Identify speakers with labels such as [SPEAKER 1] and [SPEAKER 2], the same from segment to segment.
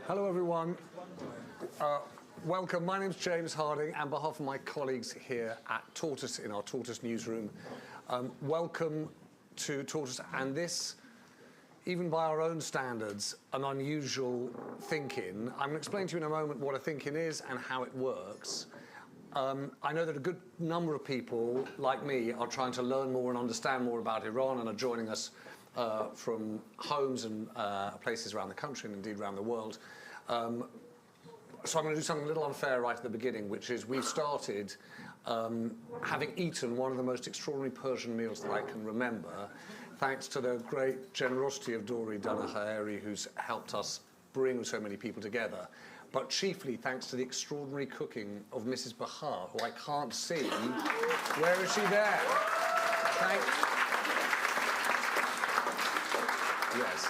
[SPEAKER 1] Hello, everyone. Welcome. My name's James Harding, and on behalf of my colleagues here at Tortoise in our Tortoise Newsroom, welcome to Tortoise. And this, even by our own standards, an unusual ThinkIn. I'm going to explain to you in a moment what a ThinkIn is and how it works. I know that a good number of people, like me, are trying to learn more and understand more about Iran and are joining us from homes and places around the country and indeed around the world. So I'm going to do something a little unfair right at the beginning, which is we've started having eaten one of the most extraordinary Persian meals that I can remember, thanks to the great generosity of Dori Danahayeri, who's helped us bring so many people together, but chiefly thanks to the extraordinary cooking of Mrs. Bahar, who I can't see. Where is she there? Yes.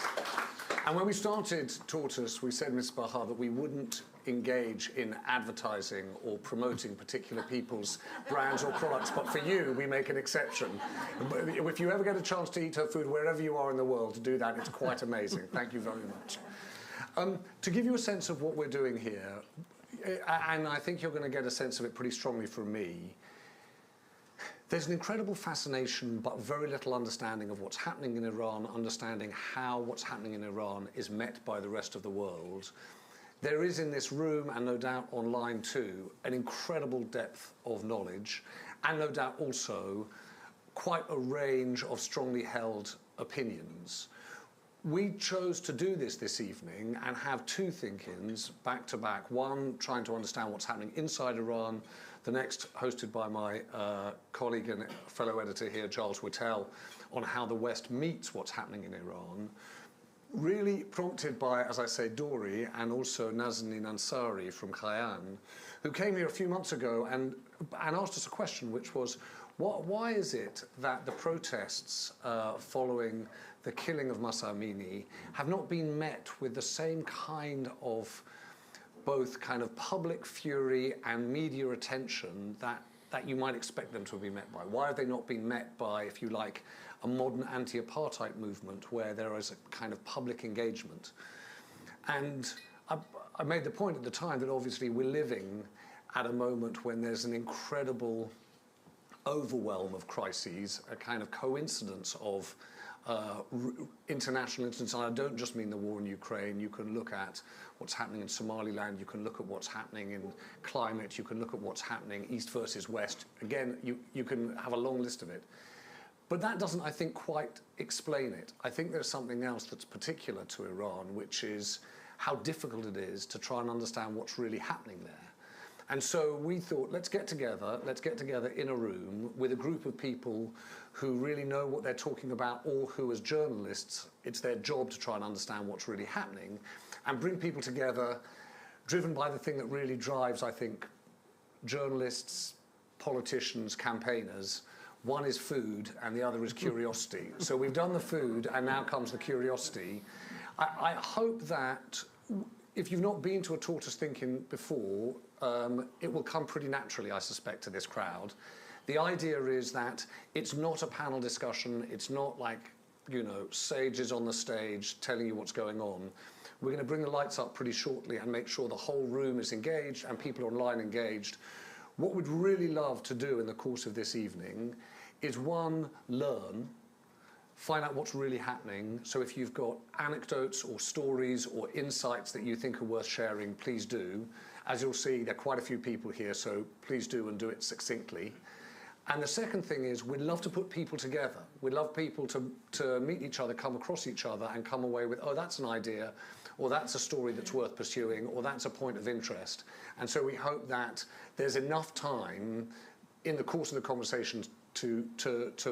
[SPEAKER 1] And when we started Tortoise, we said, Ms. Bahar, that we wouldn't engage in advertising or promoting particular people's brands or products, but for you, we make an exception. If you ever get a chance to eat her food wherever you are in the world, to do that, it's quite amazing. Thank you very much. To give you a sense of what we're doing here, and I think you're going to get a sense of it pretty strongly from me, there's an incredible fascination but very little understanding of what's happening in Iran, understanding how what's happening in Iran is met by the rest of the world. There is in this room, and no doubt online too, an incredible depth of knowledge, and no doubt also quite a range of strongly held opinions. We chose to do this evening and have two think-ins back to back, one trying to understand what's happening inside Iran, the next hosted by my colleague and fellow editor here, Giles Whittell, on how the West meets what's happening in Iran, really prompted by, as I say, Dori and also Nazanin Ansari from Khayan, who came here a few months ago and asked us a question, which was, why is it that the protests following the killing of Mahsa Amini have not been met with the same kind of both kind of public fury and media attention that you might expect them to be met by? Why have they not been met by, if you like, a modern anti-apartheid movement where there is a kind of public engagement? And I made the point at the time that obviously we're living at a moment when there's an incredible overwhelm of crises, a kind of coincidence of international incidents. And I don't just mean the war in Ukraine. You can look at what's happening in Somaliland. You can look at what's happening in climate. You can look at what's happening East versus West. Again, you can have a long list of it. But that doesn't, I think, quite explain it. I think there's something else that's particular to Iran, which is how difficult it is to try and understand what's really happening there. And so we thought, let's get together in a room with a group of people who really know what they're talking about, or who, as journalists, it's their job to try and understand what's really happening, and bring people together driven by the thing that really drives, I think, journalists, politicians, campaigners. One is food and the other is curiosity. So we've done the food and now comes the curiosity. I hope that if you've not been to a Tortoise ThinkIn before, it will come pretty naturally, I suspect, to this crowd. The idea is that it's not a panel discussion. It's not like, you know, sages on the stage telling you what's going on. We're going to bring the lights up pretty shortly and make sure the whole room is engaged and people online engaged. What we'd really love to do in the course of this evening is, one, learn, find out what's really happening. So if you've got anecdotes or stories or insights that you think are worth sharing, please do. As you'll see, there are quite a few people here, so please do, and do it succinctly. And the second thing is, we'd love to put people together. We'd love people to meet each other, come across each other, and come away with, oh, that's an idea, or that's a story that's worth pursuing, or that's a point of interest. And so we hope that there's enough time in the course of the conversations to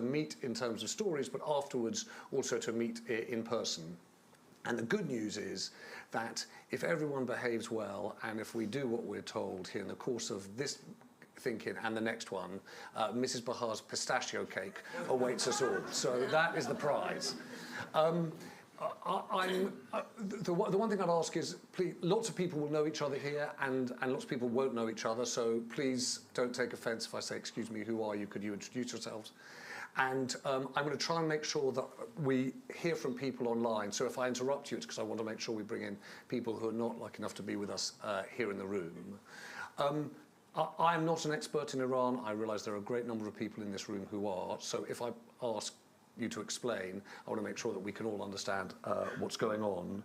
[SPEAKER 1] meet in terms of stories, but afterwards also to meet in person. And the good news is that if everyone behaves well, and if we do what we're told here in the course of this ThinkIn and the next one, Mrs. Bahar's pistachio cake awaits us all. So that is the prize. The one thing I'd ask is, please, lots of people will know each other here, and lots of people won't know each other, so please don't take offence if I say, excuse me, who are you? Could you introduce yourselves? And I'm going to try and make sure that we hear from people online. So if I interrupt you, it's because I want to make sure we bring in people who are not lucky enough to be with us here in the room. I'm not an expert in Iran. I realise there are a great number of people in this room who are. So if I ask you to explain, I want to make sure that we can all understand what's going on.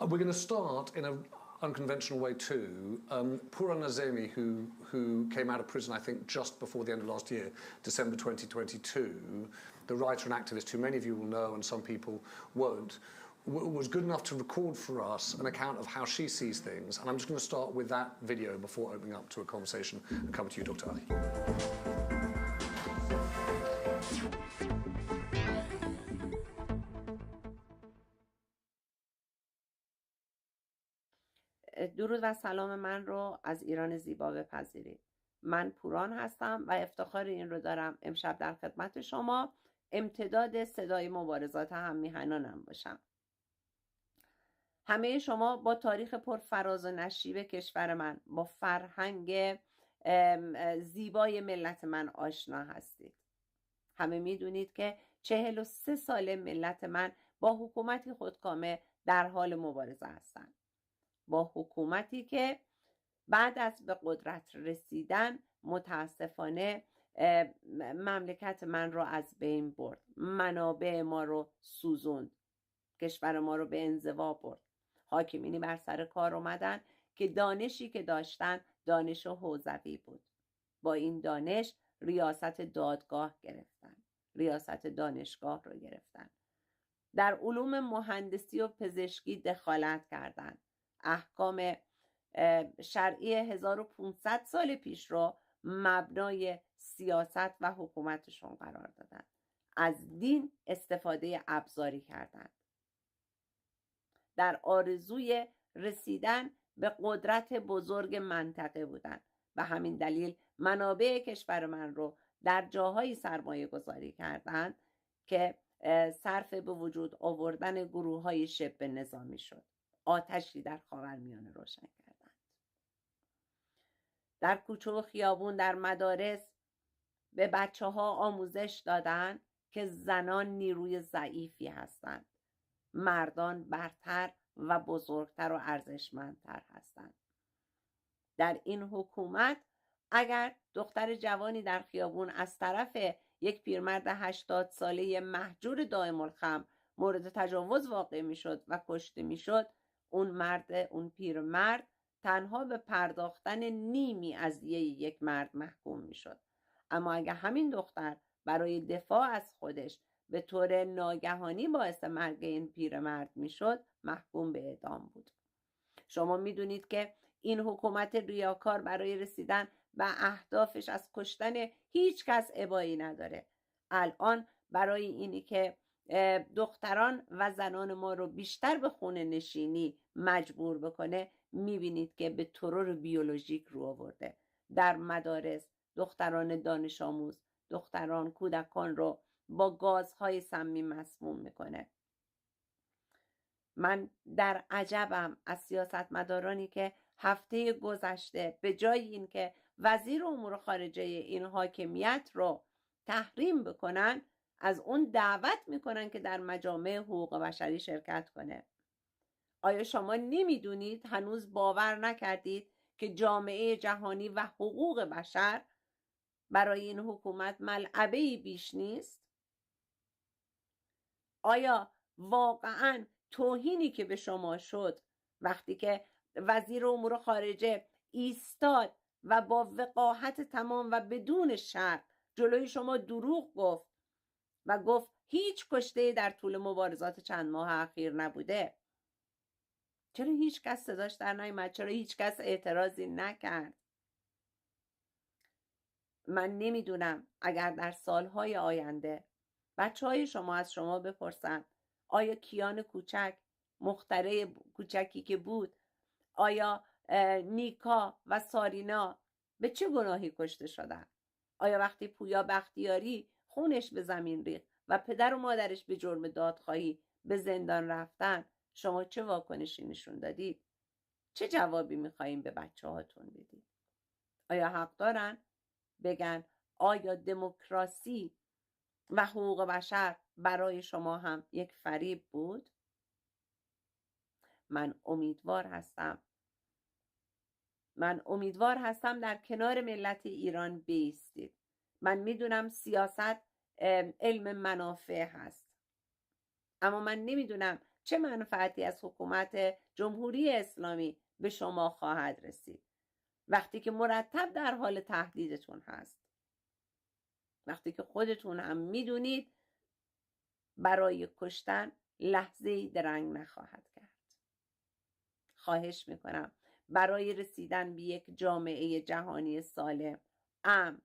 [SPEAKER 1] We're going to start in an unconventional way too. Pura Nazemi, who came out of prison, I think, just before the end of last year, December 2022, the writer and activist who many of you will know and some people won't, was good enough to record for us an account of how she sees things. And I'm just going to start with that video before opening up to a conversation and come to you, Dr. Ali.
[SPEAKER 2] درود و سلام من رو از ایران زیبا بپذیرید. من پوران هستم و افتخار این رو دارم امشب در خدمت شما امتداد صدای مبارزات هم میهنانم باشم. همه شما با تاریخ پرفراز و نشیب کشور من، با فرهنگ زیبای ملت من آشنا هستید. همه میدونید که 43 سال ملت من با حکومتی خودکامه در حال مبارزه هستند. با حکومتی که بعد از به قدرت رسیدن متاسفانه مملکت من رو از بین برد، منابع ما رو سوزوند، کشور ما رو به انزوا برد. حاکمینی بر سر کار اومدن که دانشی که داشتن دانش حوزوی بود. با این دانش ریاست دادگاه گرفتن، ریاست دانشگاه رو گرفتن، در علوم مهندسی و پزشکی دخالت کردن، احکام شرعی 1500 سال پیش رو مبنای سیاست و حکومتشون قرار دادن. از دین استفاده ابزاری کردند. در آرزوی رسیدن به قدرت بزرگ منطقه بودند. به همین دلیل منابع کشور من رو در جاهایی سرمایه گذاری کردند که صرف به وجود آوردن گروه‌های شبه نظامی شد. آتشی در خاورمیانه روشن کردند. در کوچه و خیابون، در مدارس به بچه‌ها آموزش دادند که زنان نیروی ضعیفی هستند، مردان برتر و بزرگتر و ارزشمندتر هستند. در این حکومت اگر دختر جوانی در خیابون از طرف یک پیرمرد 80 ساله مهجور دائم الخمر مورد تجاوز واقع میشد و کشته میشد، اون پیرمرد تنها به پرداختن نیمی از دیه یک مرد محکوم میشد. اما اگر همین دختر برای دفاع از خودش به طور ناگهانی باعث مرگ این پیرمرد میشد، محکوم به اعدام بود. شما میدونید که این حکومت ریاکار برای رسیدن به اهدافش از کشتن هیچ کس ابایی نداره. الان برای اینی که دختران و زنان ما رو بیشتر به خونه نشینی مجبور بکنه، میبینید که به ترور بیولوژیک رو آورده. در مدارس دختران دانش آموز، دختران، کودکان رو با گازهای سمی مسموم میکنه. من در عجبم از سیاستمدارانی که هفته گذشته به جای این که وزیر امور خارجه این حاکمیت رو تحریم بکنن، از اون دعوت میکنن که در مجامع حقوق بشری شرکت کنه. آیا شما نمیدونید، هنوز باور نکردید که جامعه جهانی و حقوق بشر برای این حکومت ملعبه‌ای بیش نیست؟ آیا واقعاً توهینی که به شما شد وقتی که وزیر امور خارجه ایستاد و با وقاحت تمام و بدون شرط جلوی شما دروغ گفت و گفت هیچ کشته در طول مبارزات چند ماه اخیر نبوده؟ چرا هیچ کس صداش در نیامد؟ چرا هیچ کس اعتراضی نکرد؟ من نمیدونم اگر در سالهای آینده بچه‌های شما از شما بپرسن آیا کیان کوچک، مخترع کوچکی که بود، آیا نیکا و سارینا به چه گناهی کشته شدن؟ آیا وقتی پویا بختیاری خونش به زمین ریخت و پدر و مادرش به جرم دادخواهی به زندان رفتن، شما چه واکنشی نشون دادید؟ چه جوابی میخواییم به بچه هاتون بدید؟ آیا حق دارن بگن آیا دموکراسی و حقوق بشر برای شما هم یک فریب بود؟ من امیدوار هستم در کنار ملت ایران بایستید. من میدونم سیاست علم منافع هست، اما من نمیدونم چه منفعتی از حکومت جمهوری اسلامی به شما خواهد رسید وقتی که مرتب در حال تهدیدتون هست، وقتی که خودتون هم میدونید برای کشتن لحظه‌ای درنگ نخواهد کرد. خواهش میکنم برای رسیدن به یک جامعه جهانی سالم، امن،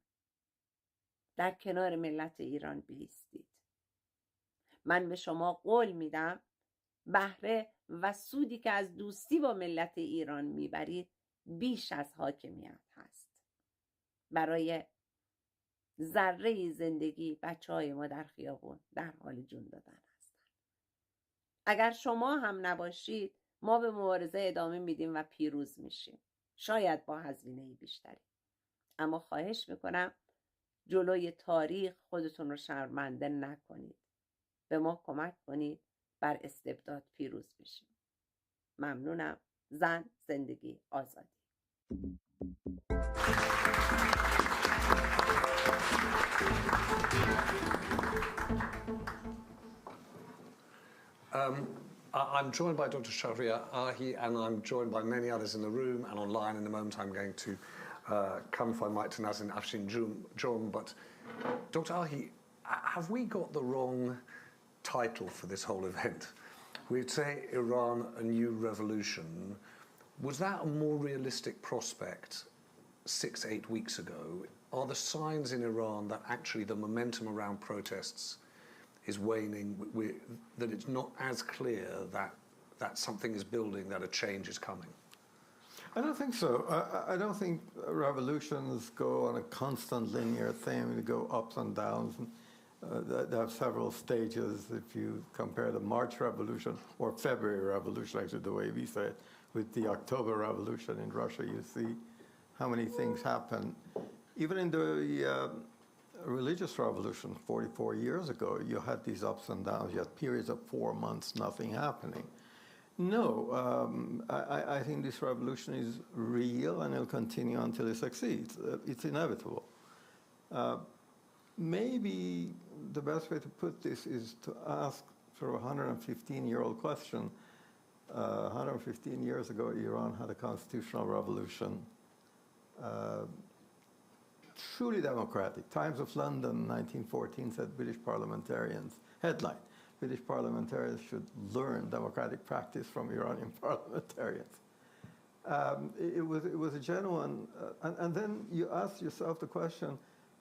[SPEAKER 2] در کنار ملت ایران بایستید. من به شما قول میدم بهره و سودی که از دوستی با ملت ایران میبرید بیش از حاکمیت هست. برای ذره زندگی بچه‌های ما در خیابون در حال جون دادن هستن. اگر شما هم نباشید ما به مبارزه ادامه میدیم و پیروز میشیم، شاید با هزینه بیشتری، اما خواهش میکنم جلوی تاریخ خودتون رو شرمنده نکنید. به ما کمک کنید بر استبداد پیروز بشیم. ممنونم. زن، زندگی، آزادی.
[SPEAKER 1] I'm joined by Dr. Shahriar Ahi, and I'm joined by many others in the room and online. In the moment, I'm going to come, if I might, to Nazin Afshin Jom. But Dr. Ahi, have we got the wrong title for this whole event? We'd say Iran, a new revolution. Was that a more realistic prospect 6-8 weeks ago? Are the signs in Iran that actually the momentum around protests is waning, that it's not as clear that something is building, that a change is coming?
[SPEAKER 3] I don't think so. I don't think revolutions go on a constant linear thing. They go ups and downs. They have several stages. If you compare the March Revolution or February Revolution, actually the way we say it, with the October Revolution in Russia, you see how many things happen. Even in the religious revolution 44 years ago, you had these ups and downs. You had periods of 4 months, nothing happening. No, I think this revolution is real and it'll continue until it succeeds. It's inevitable. Maybe the best way to put this is to ask sort of a 115-year-old question. 115 years ago, Iran had a constitutional revolution. Truly democratic. Times of London, 1914, said British parliamentarians, headline, British parliamentarians should learn democratic practice from Iranian parliamentarians. It was a genuine, and then you ask yourself the question,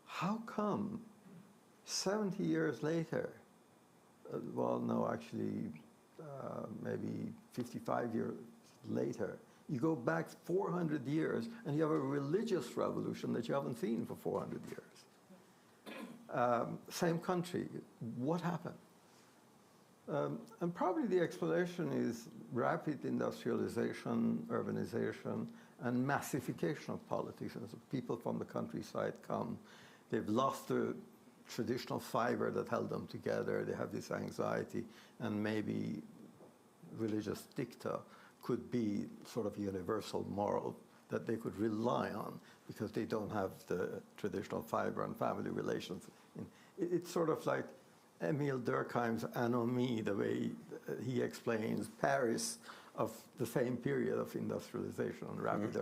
[SPEAKER 3] how come 70 years later, well, no, actually, maybe 55 years later, you go back 400 years and you have a religious revolution that you haven't seen for 400 years. Same country. What happened? And probably the explanation is rapid industrialization, urbanization, and massification of politics. And so people from the countryside come. They've lost the traditional fiber that held them together. They have this anxiety, and maybe religious dicta could be sort of universal moral that they could rely on because they don't have the traditional fiber and family relations. It's sort of like Emile Durkheim's anomie, the way he explains Paris of the same period of industrialization and rapid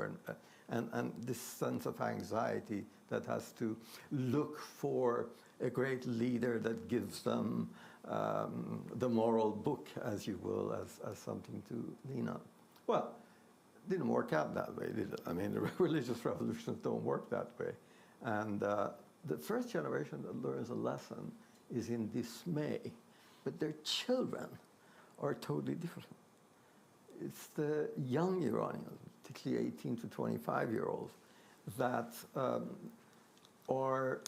[SPEAKER 3] and this sense of anxiety that has to look for a great leader that gives them the moral book, as you will, as something to lean on. Well, it didn't work out that way, did it? I mean, the religious revolutions don't work that way. And the first generation that learns a lesson is in dismay, but their children are totally different. It's the young Iranians, particularly 18 to 25-year-olds, that are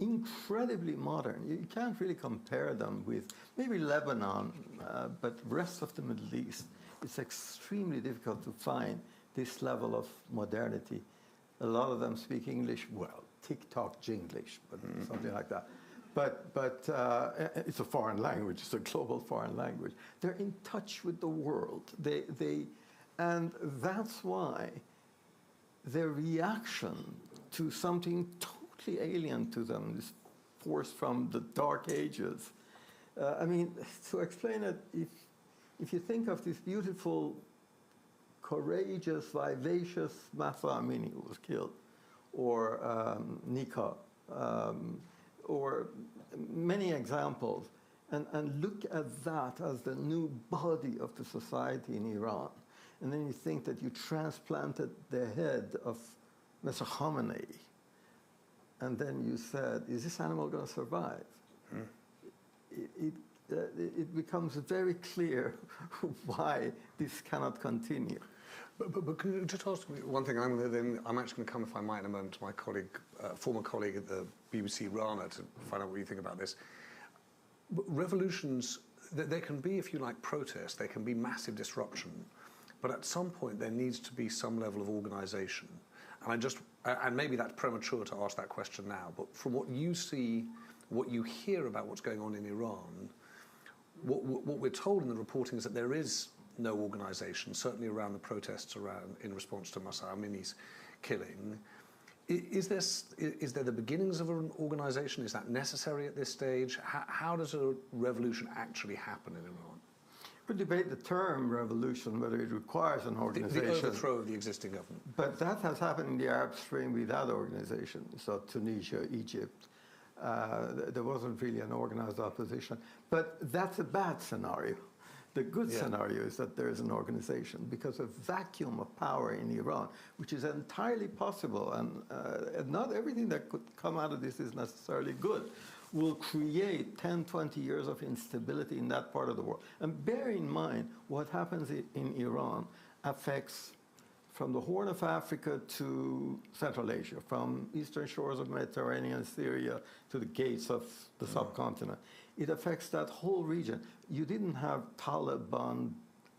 [SPEAKER 3] incredibly modern. You can't really compare them with maybe Lebanon, but rest of the Middle East. It's extremely difficult to find this level of modernity. A lot of them speak English, well, TikTok Jinglish, but something like that. But it's a foreign language. It's a global foreign language. They're in touch with the world. And that's why their reaction to something totally alien to them, this force from the Dark Ages. I mean, to explain it, if you think of this beautiful, courageous, vivacious Mahsa Amini who was killed, or Nika, or many examples, and look at that as the new body of the society in Iran. And then you think that you transplanted the head of Mahsa Amini, and then you said, is this animal going to survive? It becomes very clear why this cannot continue.
[SPEAKER 1] But can you just ask me one thing? I'm actually going to come, if I might, in a moment to my colleague, former colleague at the BBC, Rana, to find out what you think about this. But revolutions, they can be, if you like, protests. They can be massive disruption. But at some point, there needs to be some level of organisation. And maybe that's premature to ask that question now. But from what you see, what you hear about what's going on in Iran, what we're told in the reporting is that there is no organisation, certainly around the protests in response to Mahsa Amini's killing. Is there the beginnings of an organisation? Is that necessary at this stage? How does a revolution actually happen in Iran?
[SPEAKER 3] We debate the term revolution, whether it requires an organization.
[SPEAKER 1] The overthrow of the existing government.
[SPEAKER 3] But that has happened in the Arab Spring without organization. So Tunisia, Egypt, there wasn't really an organized opposition. But that's a bad scenario. The good scenario is that there is an organization, because a vacuum of power in Iran, which is entirely possible, and not everything that could come out of this is necessarily good, will create 10, 20 years of instability in that part of the world. And bear in mind, what happens in Iran affects from the Horn of Africa to Central Asia, from eastern shores of Mediterranean, Syria, to the gates of the subcontinent. It affects that whole region. You didn't have Taliban,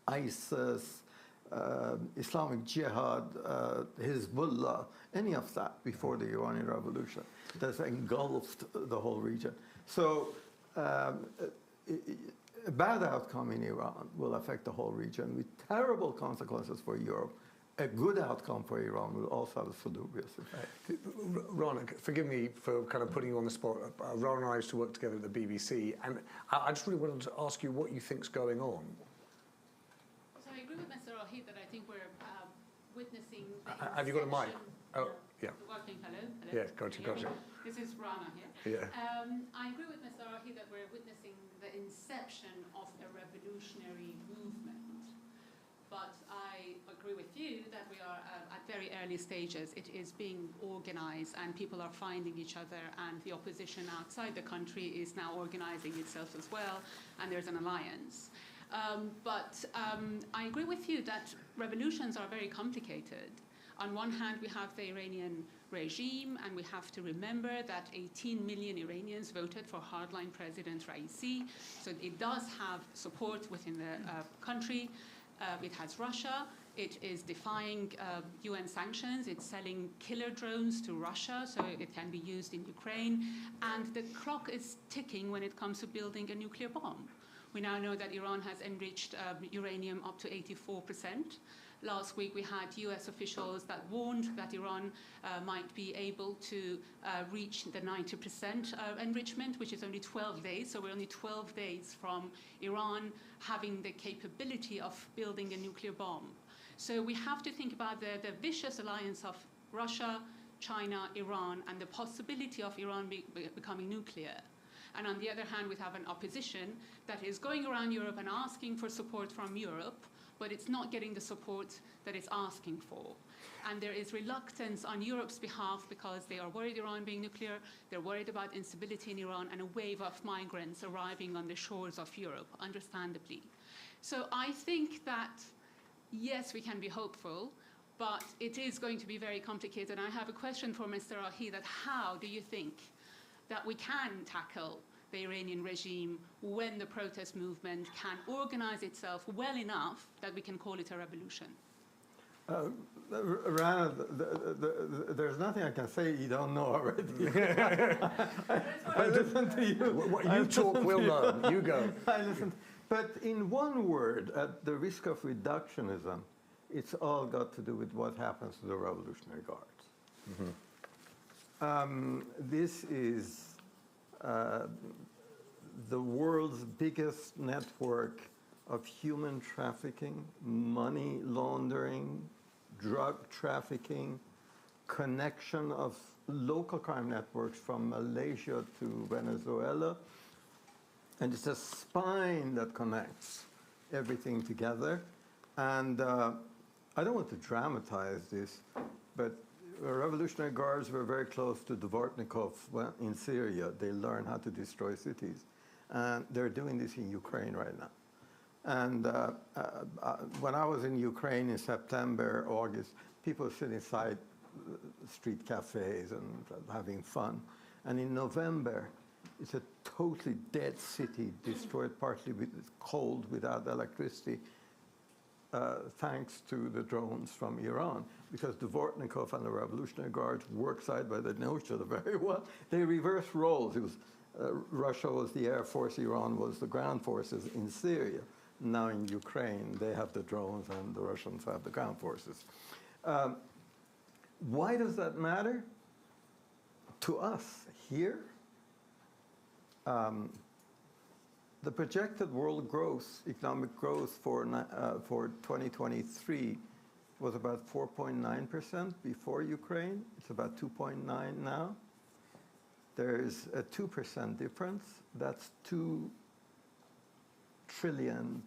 [SPEAKER 3] ISIS, Islamic Jihad, Hezbollah, any of that before the Iranian Revolution. That's engulfed the whole region. So a bad outcome in Iran will affect the whole region with terrible consequences for Europe. A good outcome for Iran will also have a salubrious effect.
[SPEAKER 1] Rana, forgive me for kind of putting you on the spot. Rana and I used to work together at the BBC, and I just really wanted to ask you what you think's going on.
[SPEAKER 4] So I agree with Mr. Rahid that I think we're witnessing the
[SPEAKER 1] have you got a mic? Oh, yeah.
[SPEAKER 4] Working, hello?
[SPEAKER 1] Yeah, gotcha.
[SPEAKER 4] This is Rana here.
[SPEAKER 1] Yeah.
[SPEAKER 4] I agree with Mr. Rahid that we're witnessing the inception of a revolutionary movement. But I agree with you that we are at very early stages. It is being organized and people are finding each other, and the opposition outside the country is now organizing itself as well, and there's an alliance. But I agree with you that revolutions are very complicated. On one hand, we have the Iranian regime, and we have to remember that 18 million Iranians voted for hardline President Raisi. So it does have support within the country. It has Russia. It is defying UN sanctions. It's selling killer drones to Russia, so it can be used in Ukraine. And the clock is ticking when it comes to building a nuclear bomb. We now know that Iran has enriched uranium up to 84%. Last week, we had US officials that warned that Iran might be able to reach the 90% enrichment, which is only 12 days. So we're only 12 days from Iran having the capability of building a nuclear bomb. So we have to think about the vicious alliance of Russia, China, Iran, and the possibility of Iran becoming nuclear. And on the other hand, we have an opposition that is going around Europe and asking for support from Europe, but it's not getting the support that it's asking for. And there is reluctance on Europe's behalf because they are worried Iran being nuclear, they're worried about instability in Iran and a wave of migrants arriving on the shores of Europe, understandably. So I think that, yes, we can be hopeful, but it is going to be very complicated. And I have a question for Mr. Rahi, that how do you think that we can tackle the Iranian regime when the protest movement can organize itself well enough that we can call it a revolution?
[SPEAKER 3] Rana, there's nothing I can say you don't know already. I listen to you.
[SPEAKER 1] What you talk, we'll learn. You go.
[SPEAKER 3] I listen. But in one word, at the risk of reductionism, it's all got to do with what happens to the Revolutionary Guards. This is the world's biggest network of human trafficking, money laundering, drug trafficking, connection of local crime networks from Malaysia to Venezuela. And it's a spine that connects everything together. And I don't want to dramatize this, but Revolutionary Guards were very close to Dvornikov in Syria. They learned how to destroy cities. And they're doing this in Ukraine right now. And when I was in Ukraine in September, August, people sit inside street cafes and having fun. And in November, it's a totally dead city, destroyed partly with cold, without electricity, thanks to the drones from Iran. Because Dvornikov and the Revolutionary Guards work side by side, they know each other very well. They reverse roles. It was, Russia was the air force, Iran was the ground forces in Syria. Now in Ukraine, they have the drones and the Russians have the ground forces. Why does that matter? To us here, the projected world growth, economic growth for 2023 was about 4.9% before Ukraine. It's about 2.9 now. There's a 2% difference. That's $2 trillion.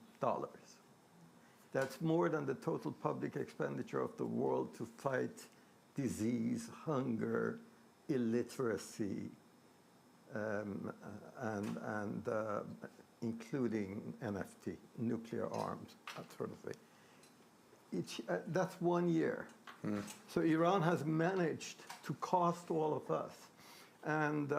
[SPEAKER 3] That's more than the total public expenditure of the world to fight disease, hunger, illiteracy, and including NFT, nuclear arms, that sort of thing. That's 1 year. So Iran has managed to cost all of us. And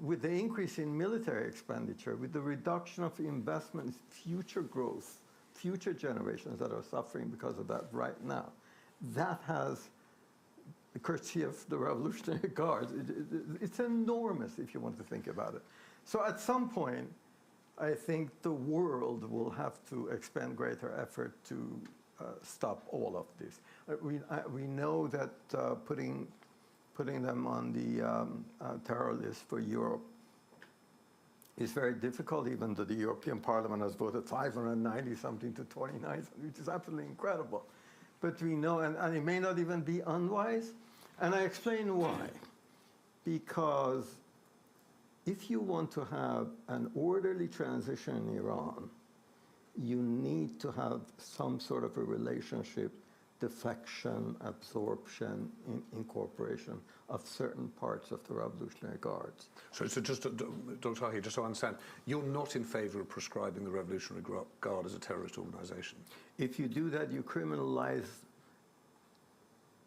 [SPEAKER 3] with the increase in military expenditure, with the reduction of investment, future growth, future generations that are suffering because of that right now, that has, courtesy of the Revolutionary Guards, it's enormous if you want to think about it. So at some point, I think the world will have to expend greater effort to stop all of this. We know that putting them on the terror list for Europe is very difficult, even though the European Parliament has voted 590-something to 29, which is absolutely incredible. But we know, and it may not even be unwise, and I explain why. Because if you want to have an orderly transition in Iran, you need to have some sort of a relationship, defection, absorption, incorporation of certain parts of the Revolutionary Guards.
[SPEAKER 1] So just, Dr. Tahi, just so I understand, you're not in favor of prescribing the Revolutionary Guard as a terrorist organization?
[SPEAKER 3] If you do that, you criminalize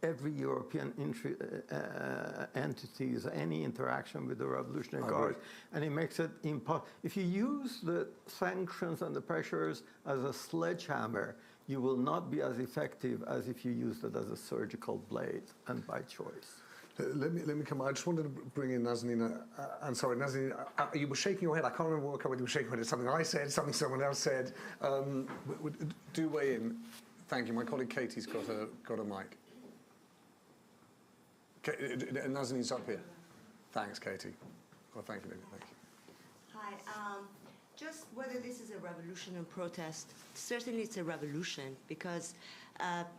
[SPEAKER 3] every European entity's, any interaction with the Revolutionary Guard. And it makes it impossible. If you use the sanctions and the pressures as a sledgehammer, you will not be as effective as if you used it as a surgical blade and by choice.
[SPEAKER 1] Let me come. I just wanted to bring in Nazanin. I'm sorry, Nazanin. You were shaking your head. I can't remember whether you were shaking your head. It's something I said, something someone else said. Do weigh in. Thank you. My colleague Katie's got a mic. Nazanin's up here. Thanks, Katie. Well, thank you, David. Thank you.
[SPEAKER 5] Hi. Just whether this is a revolution or protest, certainly it's a revolution because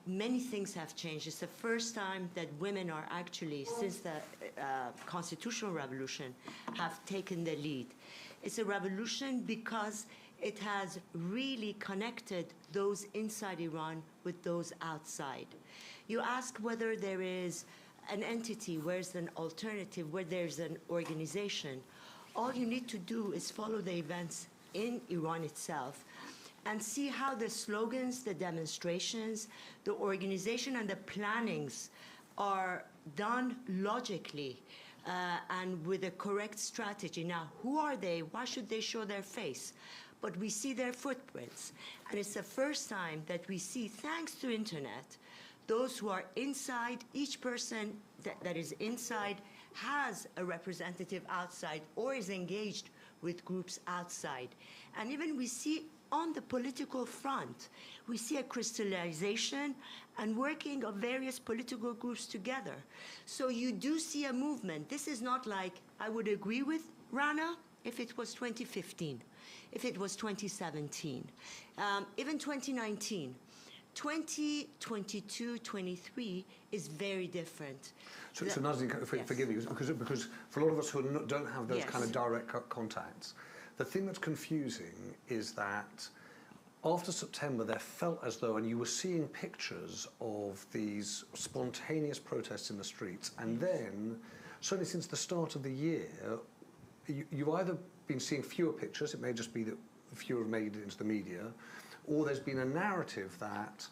[SPEAKER 5] many things have changed. It's the first time that women are actually, since the constitutional revolution, have taken the lead. It's a revolution because it has really connected those inside Iran with those outside. You ask whether there is an entity, where's an alternative, where there's an organization. All you need to do is follow the events in Iran itself and see how the slogans, the demonstrations, the organization and the plannings are done logically and with a correct strategy. Now, who are they? Why should they show their face? but we see their footprints. And it's the first time that we see, thanks to internet, those who are inside, each person that is inside has a representative outside or is engaged with groups outside. And even we see on the political front, we see a crystallization and working of various political groups together. So you do see a movement. This is not like, I would agree with Rana if it was 2015, if it was 2017, even 2019. 2022, 23 is very different.
[SPEAKER 1] So Nazanin, forgive me, because for a lot of us who don't have those kind of direct contacts, the thing that's confusing is that after September, there felt as though, and you were seeing pictures of these spontaneous protests in the streets, and then, certainly since the start of the year, you've either been seeing fewer pictures, it may just be that fewer have made it into the media, or there's been a narrative that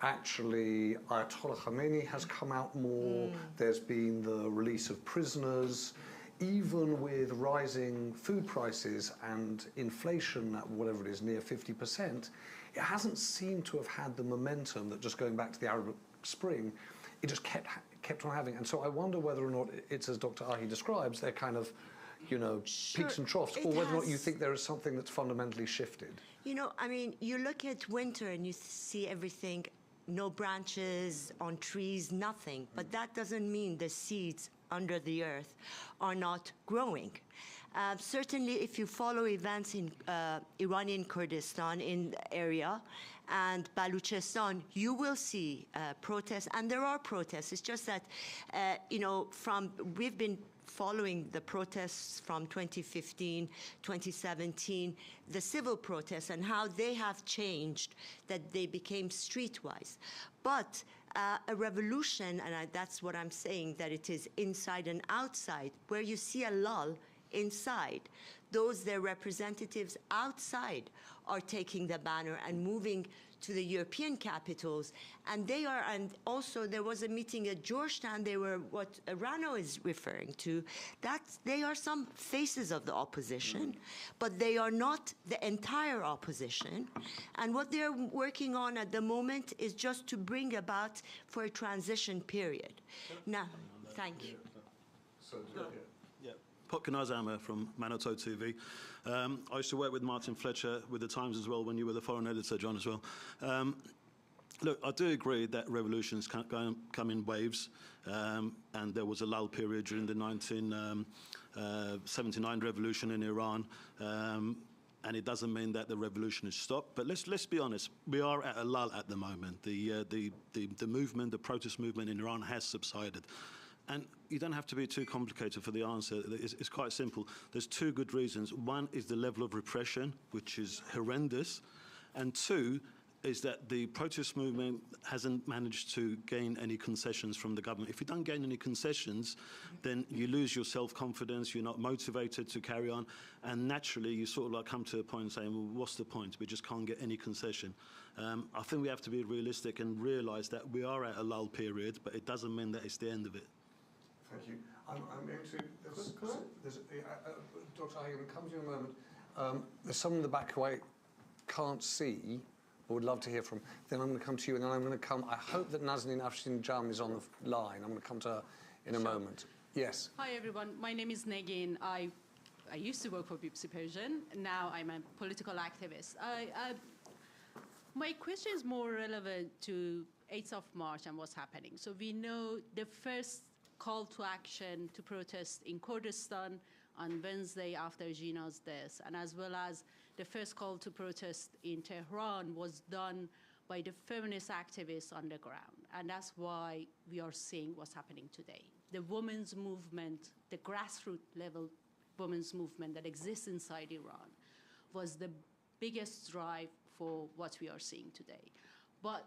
[SPEAKER 1] actually Ayatollah Khamenei has come out more, there's been the release of prisoners, even with rising food prices and inflation at whatever it is, near 50%, it hasn't seemed to have had the momentum that, just going back to the Arab Spring, it just kept on having. And so I wonder whether or not it's, as Dr. Ahi describes, they're kind of, you know, peaks and troughs, or whether or not you think there is something that's fundamentally shifted.
[SPEAKER 5] You know, I mean, you look at winter and you see everything, no branches on trees, nothing. But that doesn't mean the seeds under the earth are not growing. Certainly, if you follow events in Iranian Kurdistan in the area and Baluchistan, you will see protests, and there are protests. It's just that, you know, we've been following the protests from 2015, 2017, the civil protests, and how they have changed, that they became streetwise. But a revolution, and that's what I'm saying, that it is inside and outside, where you see a lull inside. Their representatives outside are taking the banner and moving to the European capitals. And also there was a meeting at Georgetown, they were what Rano is referring to, they are some faces of the opposition, but they are not the entire opposition. And what they're working on at the moment is just to bring about for a transition period. Now, thank you.
[SPEAKER 6] Potkin Azama from Manoto TV. I used to work with Martin Fletcher with the Times as well when you were the foreign editor, John, as well. Look, I do agree that revolutions come in waves, and there was a lull period during the 1979 revolution in Iran, and it doesn't mean that the revolution has stopped. But let's be honest, we are at a lull at the moment. The movement, the protest movement in Iran has subsided. And you don't have to be too complicated for the answer. It's quite simple. There's two good reasons. One is the level of repression, which is horrendous. And two is that the protest movement hasn't managed to gain any concessions from the government. If you don't gain any concessions, then you lose your self-confidence, you're not motivated to carry on, and naturally you sort of like come to a point saying, well, what's the point? We just can't get any concession. I think we have to be realistic and realise that we are at a lull period, but it doesn't mean that it's the end of it.
[SPEAKER 1] Thank you. I'm going to. Dr. Hagen, come to you in a moment. There's someone in the back who I can't see, but would love to hear from. Then I'm going to come to you, and then I'm going to come. I hope that Nazanin Afshin-Jam is on the line. I'm going to come to her in a moment. Yes.
[SPEAKER 4] Hi, everyone. My name is Negin. I used to work for BBC Persian. Now I'm a political activist. My question is more relevant to 8th of March and what's happening. So we know the first call to action to protest in Kurdistan on Wednesday after Gina's death, and as well as the first call to protest in Tehran was done by the feminist activists on the ground. And that's why we are seeing what's happening today. The women's movement, the grassroots level women's movement that exists inside Iran was the biggest drive for what we are seeing today. But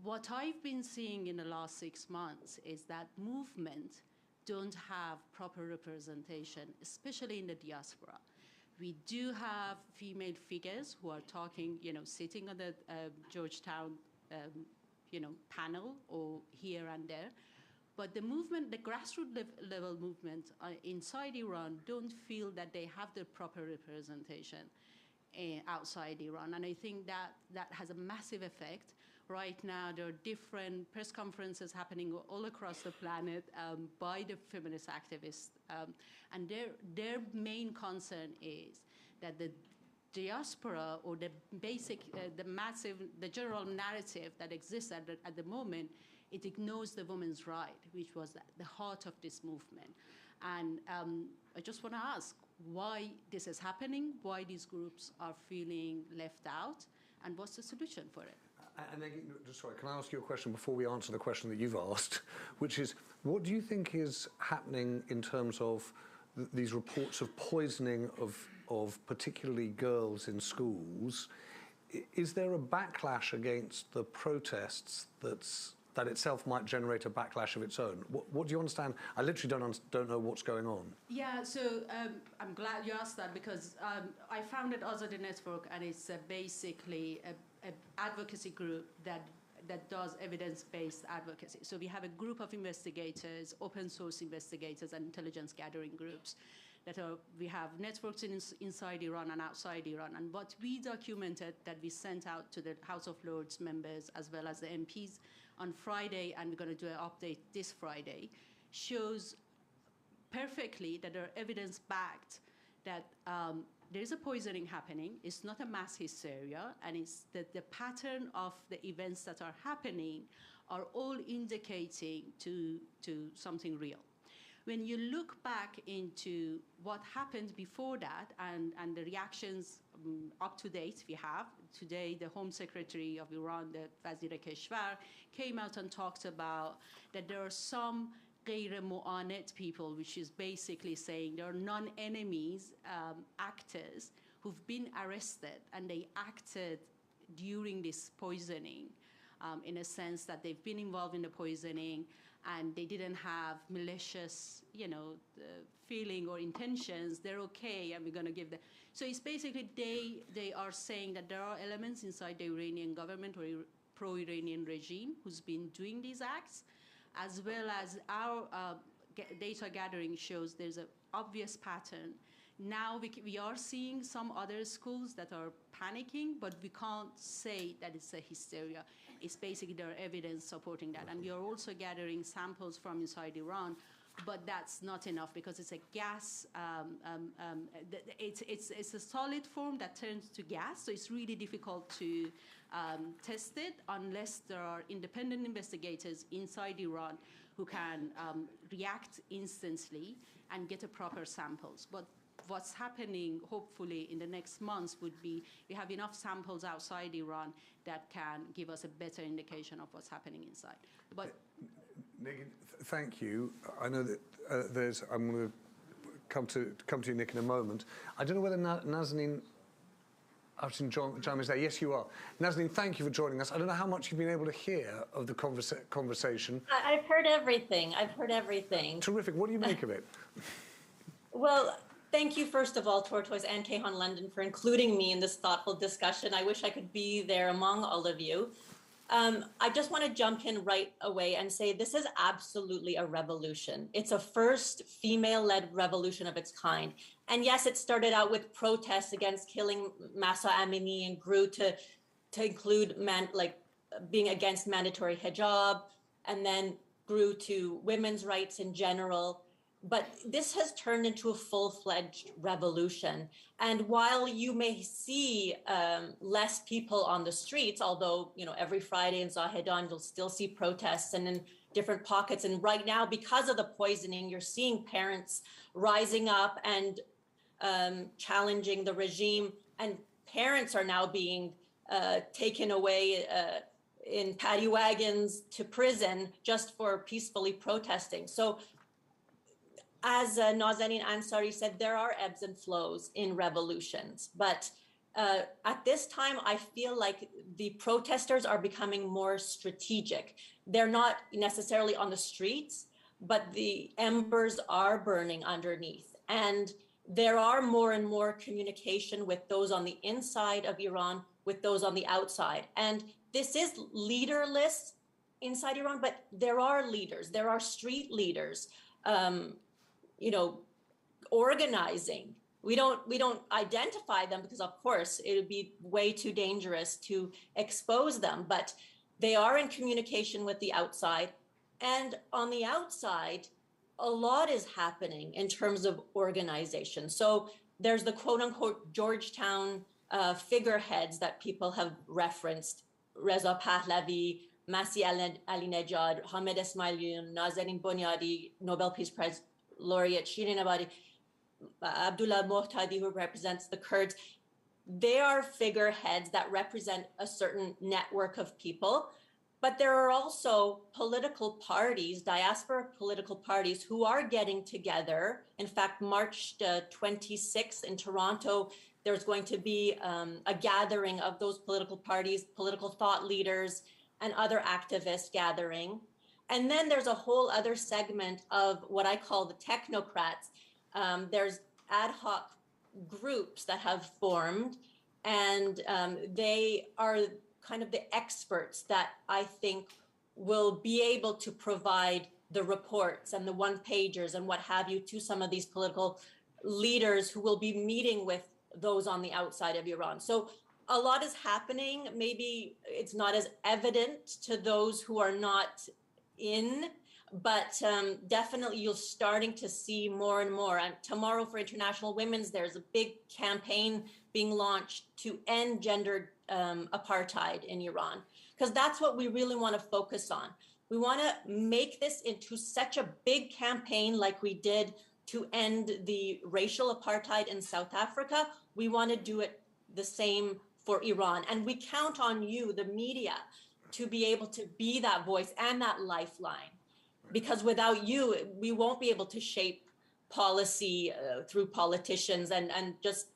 [SPEAKER 4] what I've been seeing in the last 6 months is that movement don't have proper representation, especially in the diaspora. We do have female figures who are talking, you know, sitting on the Georgetown, you know, panel or here and there. But the movement, the grassroots level movement inside Iran don't feel that they have the proper representation. outside Iran. And I think that has a massive effect. Right now, there are different press conferences happening all across the planet by the feminist activists. And their main concern is that the diaspora, or the basic, the general narrative that exists at the moment, it ignores the women's right, which was the heart of this movement. And I just want to ask why this is happening, why these groups are feeling left out, and what's the solution for it?
[SPEAKER 1] And then, sorry, can I ask you a question before we answer the question that you've asked, which is, what do you think is happening in terms of these reports of poisoning of particularly girls in schools? Is there a backlash against the protests that itself might generate a backlash of its own? What do you understand? I literally don't know what's going on.
[SPEAKER 4] Yeah, so I'm glad you asked that, because I founded Azadi Network, and it's basically an advocacy group that does evidence-based advocacy. So we have a group of investigators, open source investigators, and intelligence gathering groups we have networks inside Iran and outside Iran. And what we documented that we sent out to the House of Lords members as well as the MPs on Friday, and we're going to do an update this Friday, shows perfectly that there are evidence-backed that there is a poisoning happening. It's not a mass hysteria, and it's that the pattern of the events that are happening are all indicating to something real. When you look back into what happened before that and the reactions up to date we have, today the Home Secretary of Iran, the Wazir Keshvar, came out and talked about that there are some غیر معاند people, which is basically saying there are non-enemies actors who've been arrested, and they acted during this poisoning in a sense that they've been involved in the poisoning and they didn't have malicious, feeling or intentions. They're okay, and we're going to give them. So it's basically they are saying that there are elements inside the Iranian government or pro-Iranian regime who's been doing these acts, as well as our data gathering shows there's an obvious pattern. Now we are seeing some other schools that are panicking, but we can't say that it's a hysteria. It's basically there are evidence supporting that. And we are also gathering samples from inside Iran, but that's not enough because it's a gas, it's a solid form that turns to gas, so it's really difficult to test it unless there are independent investigators inside Iran who can react instantly and get a proper samples. But what's happening, hopefully, in the next months would be we have enough samples outside Iran that can give us a better indication of what's happening inside. But
[SPEAKER 1] Nick, thank you. I know that I'm going to come to you, Nick, in a moment. I don't know whether Nazanin, I've seen John is there. Yes, you are. Nazanin, thank you for joining us. I don't know how much you've been able to hear of the conversation.
[SPEAKER 7] I've heard everything. I've heard everything.
[SPEAKER 1] Terrific. What do you make of it?
[SPEAKER 7] Well, thank you, first of all, Tortoise and Kehan London, for including me in this thoughtful discussion. I wish I could be there among all of you. I just want to jump in right away and say this is absolutely a revolution. It's a first female-led revolution of its kind. And yes, it started out with protests against killing Mahsa Amini and grew to include being against mandatory hijab, and then grew to women's rights in general. But this has turned into a full-fledged revolution. And while you may see less people on the streets, although every Friday in Zahedan you'll still see protests and in different pockets. And right now, because of the poisoning, you're seeing parents rising up and challenging the regime. And parents are now being taken away in paddy wagons to prison just for peacefully protesting. So, as Nazanin Ansari said, there are ebbs and flows in revolutions. But at this time, I feel like the protesters are becoming more strategic. They're not necessarily on the streets, but the embers are burning underneath. And there are more and more communication with those on the inside of Iran, with those on the outside. And this is leaderless inside Iran, but there are leaders, there are street leaders, organizing We don't identify them because, of course, it would be way too dangerous to expose them, but they are in communication with the outside. And on the outside, a lot is happening in terms of organization. So there's the quote unquote Georgetown figureheads that people have referenced: Reza Pahlavi, Masih Alinejad, Hamed Esmailion, Nazanin Bonyadi, Nobel Peace Prize laureate Shirin Ebadi, Abdullah Muhtadi, who represents the Kurds. They are figureheads that represent a certain network of people, but there are also political parties, diaspora political parties, who are getting together. In fact, March 26th in Toronto, there's going to be a gathering of those political parties, political thought leaders, and other activists gathering. And then there's a whole other segment of what I call the technocrats. There's ad hoc groups that have formed, and they are kind of the experts that I think will be able to provide the reports and the one-pagers and what have you to some of these political leaders who will be meeting with those on the outside of Iran. So a lot is happening. Maybe it's not as evident to those who are not in, but definitely you're starting to see more and more. And tomorrow for International Women's, there's a big campaign being launched to end gendered apartheid in Iran, because that's what we really want to focus on. We want to make this into such a big campaign like we did to end the racial apartheid in South Africa. We want to do it the same for Iran. And we count on you, the media, to be able to be that voice and that lifeline. Because without you, we won't be able to shape policy through politicians and just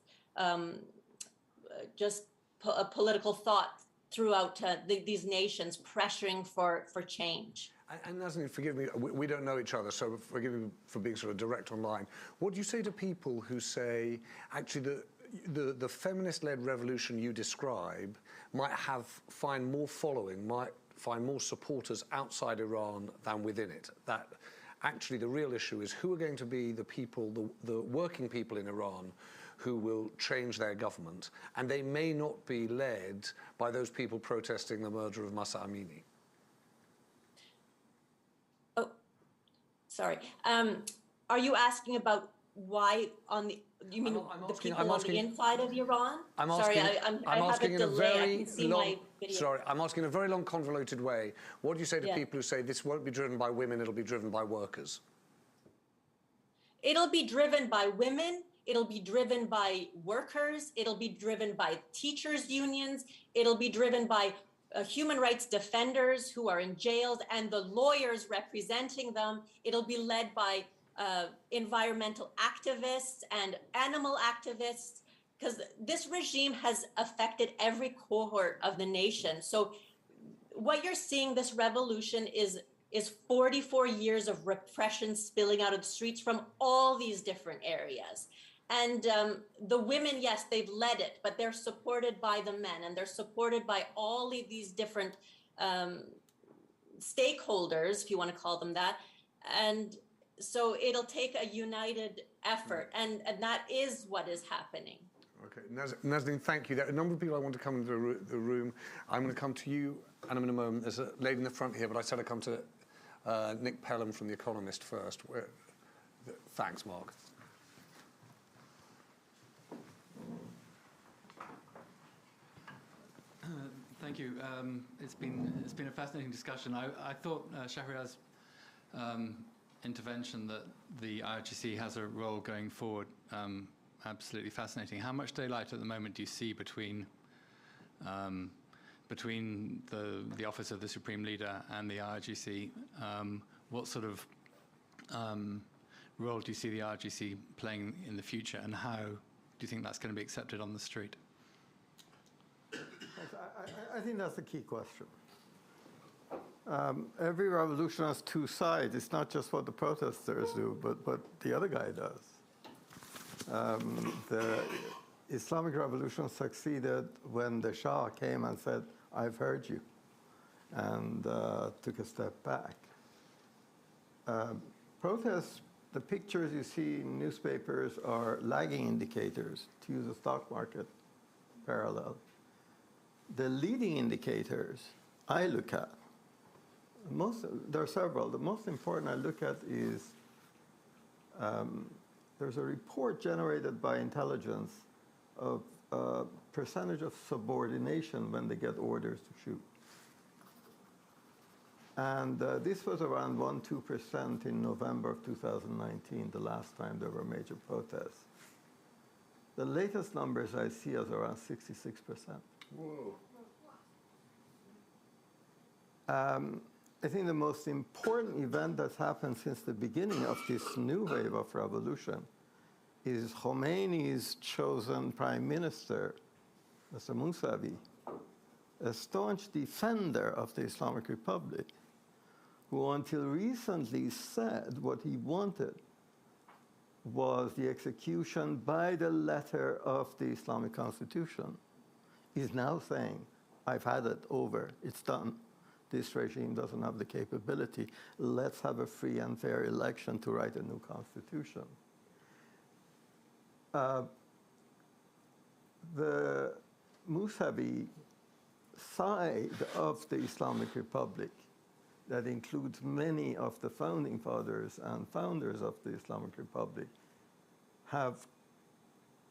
[SPEAKER 7] political thought throughout these nations pressuring for change.
[SPEAKER 1] And Nazanin, forgive me, we don't know each other, so forgive me for being sort of direct online. What do you say to people who say, actually, the feminist-led revolution you describe might find more following, might find more supporters outside Iran than within it? That actually the real issue is who are going to be the people, the working people in Iran who will change their government, and they may not be led by those people protesting the murder of Mahsa Amini.
[SPEAKER 7] Oh, sorry. Are you asking about why on the, you mean the people on the inside of Iran?
[SPEAKER 1] I'm asking in a very long, convoluted way. What do you say to people who say this won't be driven by women, it'll be driven by workers?
[SPEAKER 7] It'll be driven by women. It'll be driven by workers. It'll be driven by teachers' unions. It'll be driven by human rights defenders who are in jails and the lawyers representing them. It'll be led by environmental activists and animal activists, because this regime has affected every cohort of the nation. So what you're seeing, this revolution is 44 years of repression spilling out of the streets from all these different areas. And the women, yes, they've led it, but they're supported by the men, and they're supported by all of these different stakeholders, if you want to call them that. And so it'll take a united effort, and that is what is happening.
[SPEAKER 1] Okay, Nazanin, thank you. There are a number of people I want to come into the room. I'm going to come to you, and in a moment. There's a lady in the front here, but I said I'd come to Nick Pelham from The Economist first. Thanks, Mark.
[SPEAKER 8] Thank you. It's been a fascinating discussion. I thought Shahriar's intervention that the IRGC has a role going forward absolutely fascinating. How much daylight at the moment do you see between the office of the Supreme Leader and the IRGC? What sort of role do you see the IRGC playing in the future, and how do you think that's going to be accepted on the street?
[SPEAKER 3] I think that's the key question. Every revolution has two sides. It's not just what the protesters do, but what the other guy does. The Islamic Revolution succeeded when the Shah came and said, "I've heard you," and took a step back. Protests the pictures you see in newspapers are lagging indicators, to use a stock market parallel. The leading indicators I look at, there are several. The most important I look at is there's a report generated by intelligence of percentage of subordination when they get orders to shoot. And this was around 1-2% in November of 2019, the last time there were major protests. The latest numbers I see is around 66%.
[SPEAKER 1] Whoa.
[SPEAKER 3] I think the most important event that's happened since the beginning of this new wave of revolution is Khomeini's chosen prime minister, Mr. Mousavi, a staunch defender of the Islamic Republic, who until recently said what he wanted was the execution by the letter of the Islamic Constitution, is now saying, I've had it over, it's done. This regime doesn't have the capability. Let's have a free and fair election to write a new constitution. The Mousavi side of the Islamic Republic, that includes many of the founding fathers and founders of the Islamic Republic, have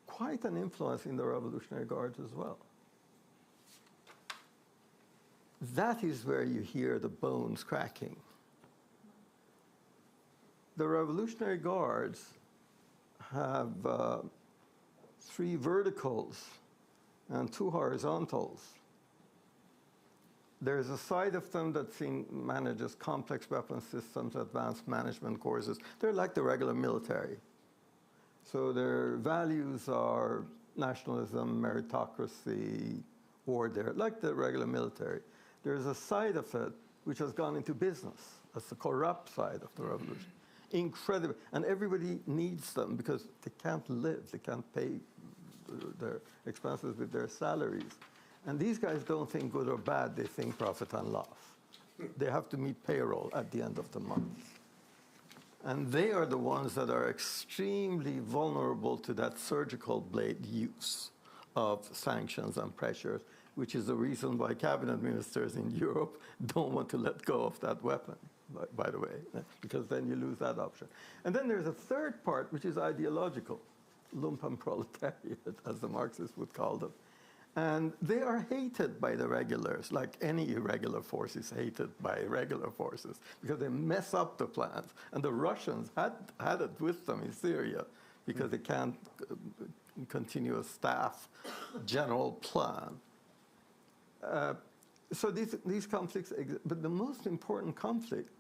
[SPEAKER 3] quite an influence in the Revolutionary Guards as well. That is where you hear the bones cracking. The Revolutionary Guards have 3 verticals and 2 horizontals. There's a side of them that manages complex weapon systems, advanced management courses. They're like the regular military. So their values are nationalism, meritocracy, order, like the regular military. There's a side of it which has gone into business. That's the corrupt side of the revolution. Incredible. And everybody needs them because they can't live. They can't pay their expenses with their salaries. And these guys don't think good or bad. They think profit and loss. They have to meet payroll at the end of the month. And they are the ones that are extremely vulnerable to that surgical blade use of sanctions and pressures, which is the reason why cabinet ministers in Europe don't want to let go of that weapon, by the way, because then you lose that option. And then there's a third part, which is ideological, lumpenproletariat, as the Marxists would call them. And they are hated by the regulars, like any irregular force is hated by regular forces, because they mess up the plans. And the Russians had it with them in Syria, because they can't continue a staff general plan. So these conflicts exist. But the most important conflict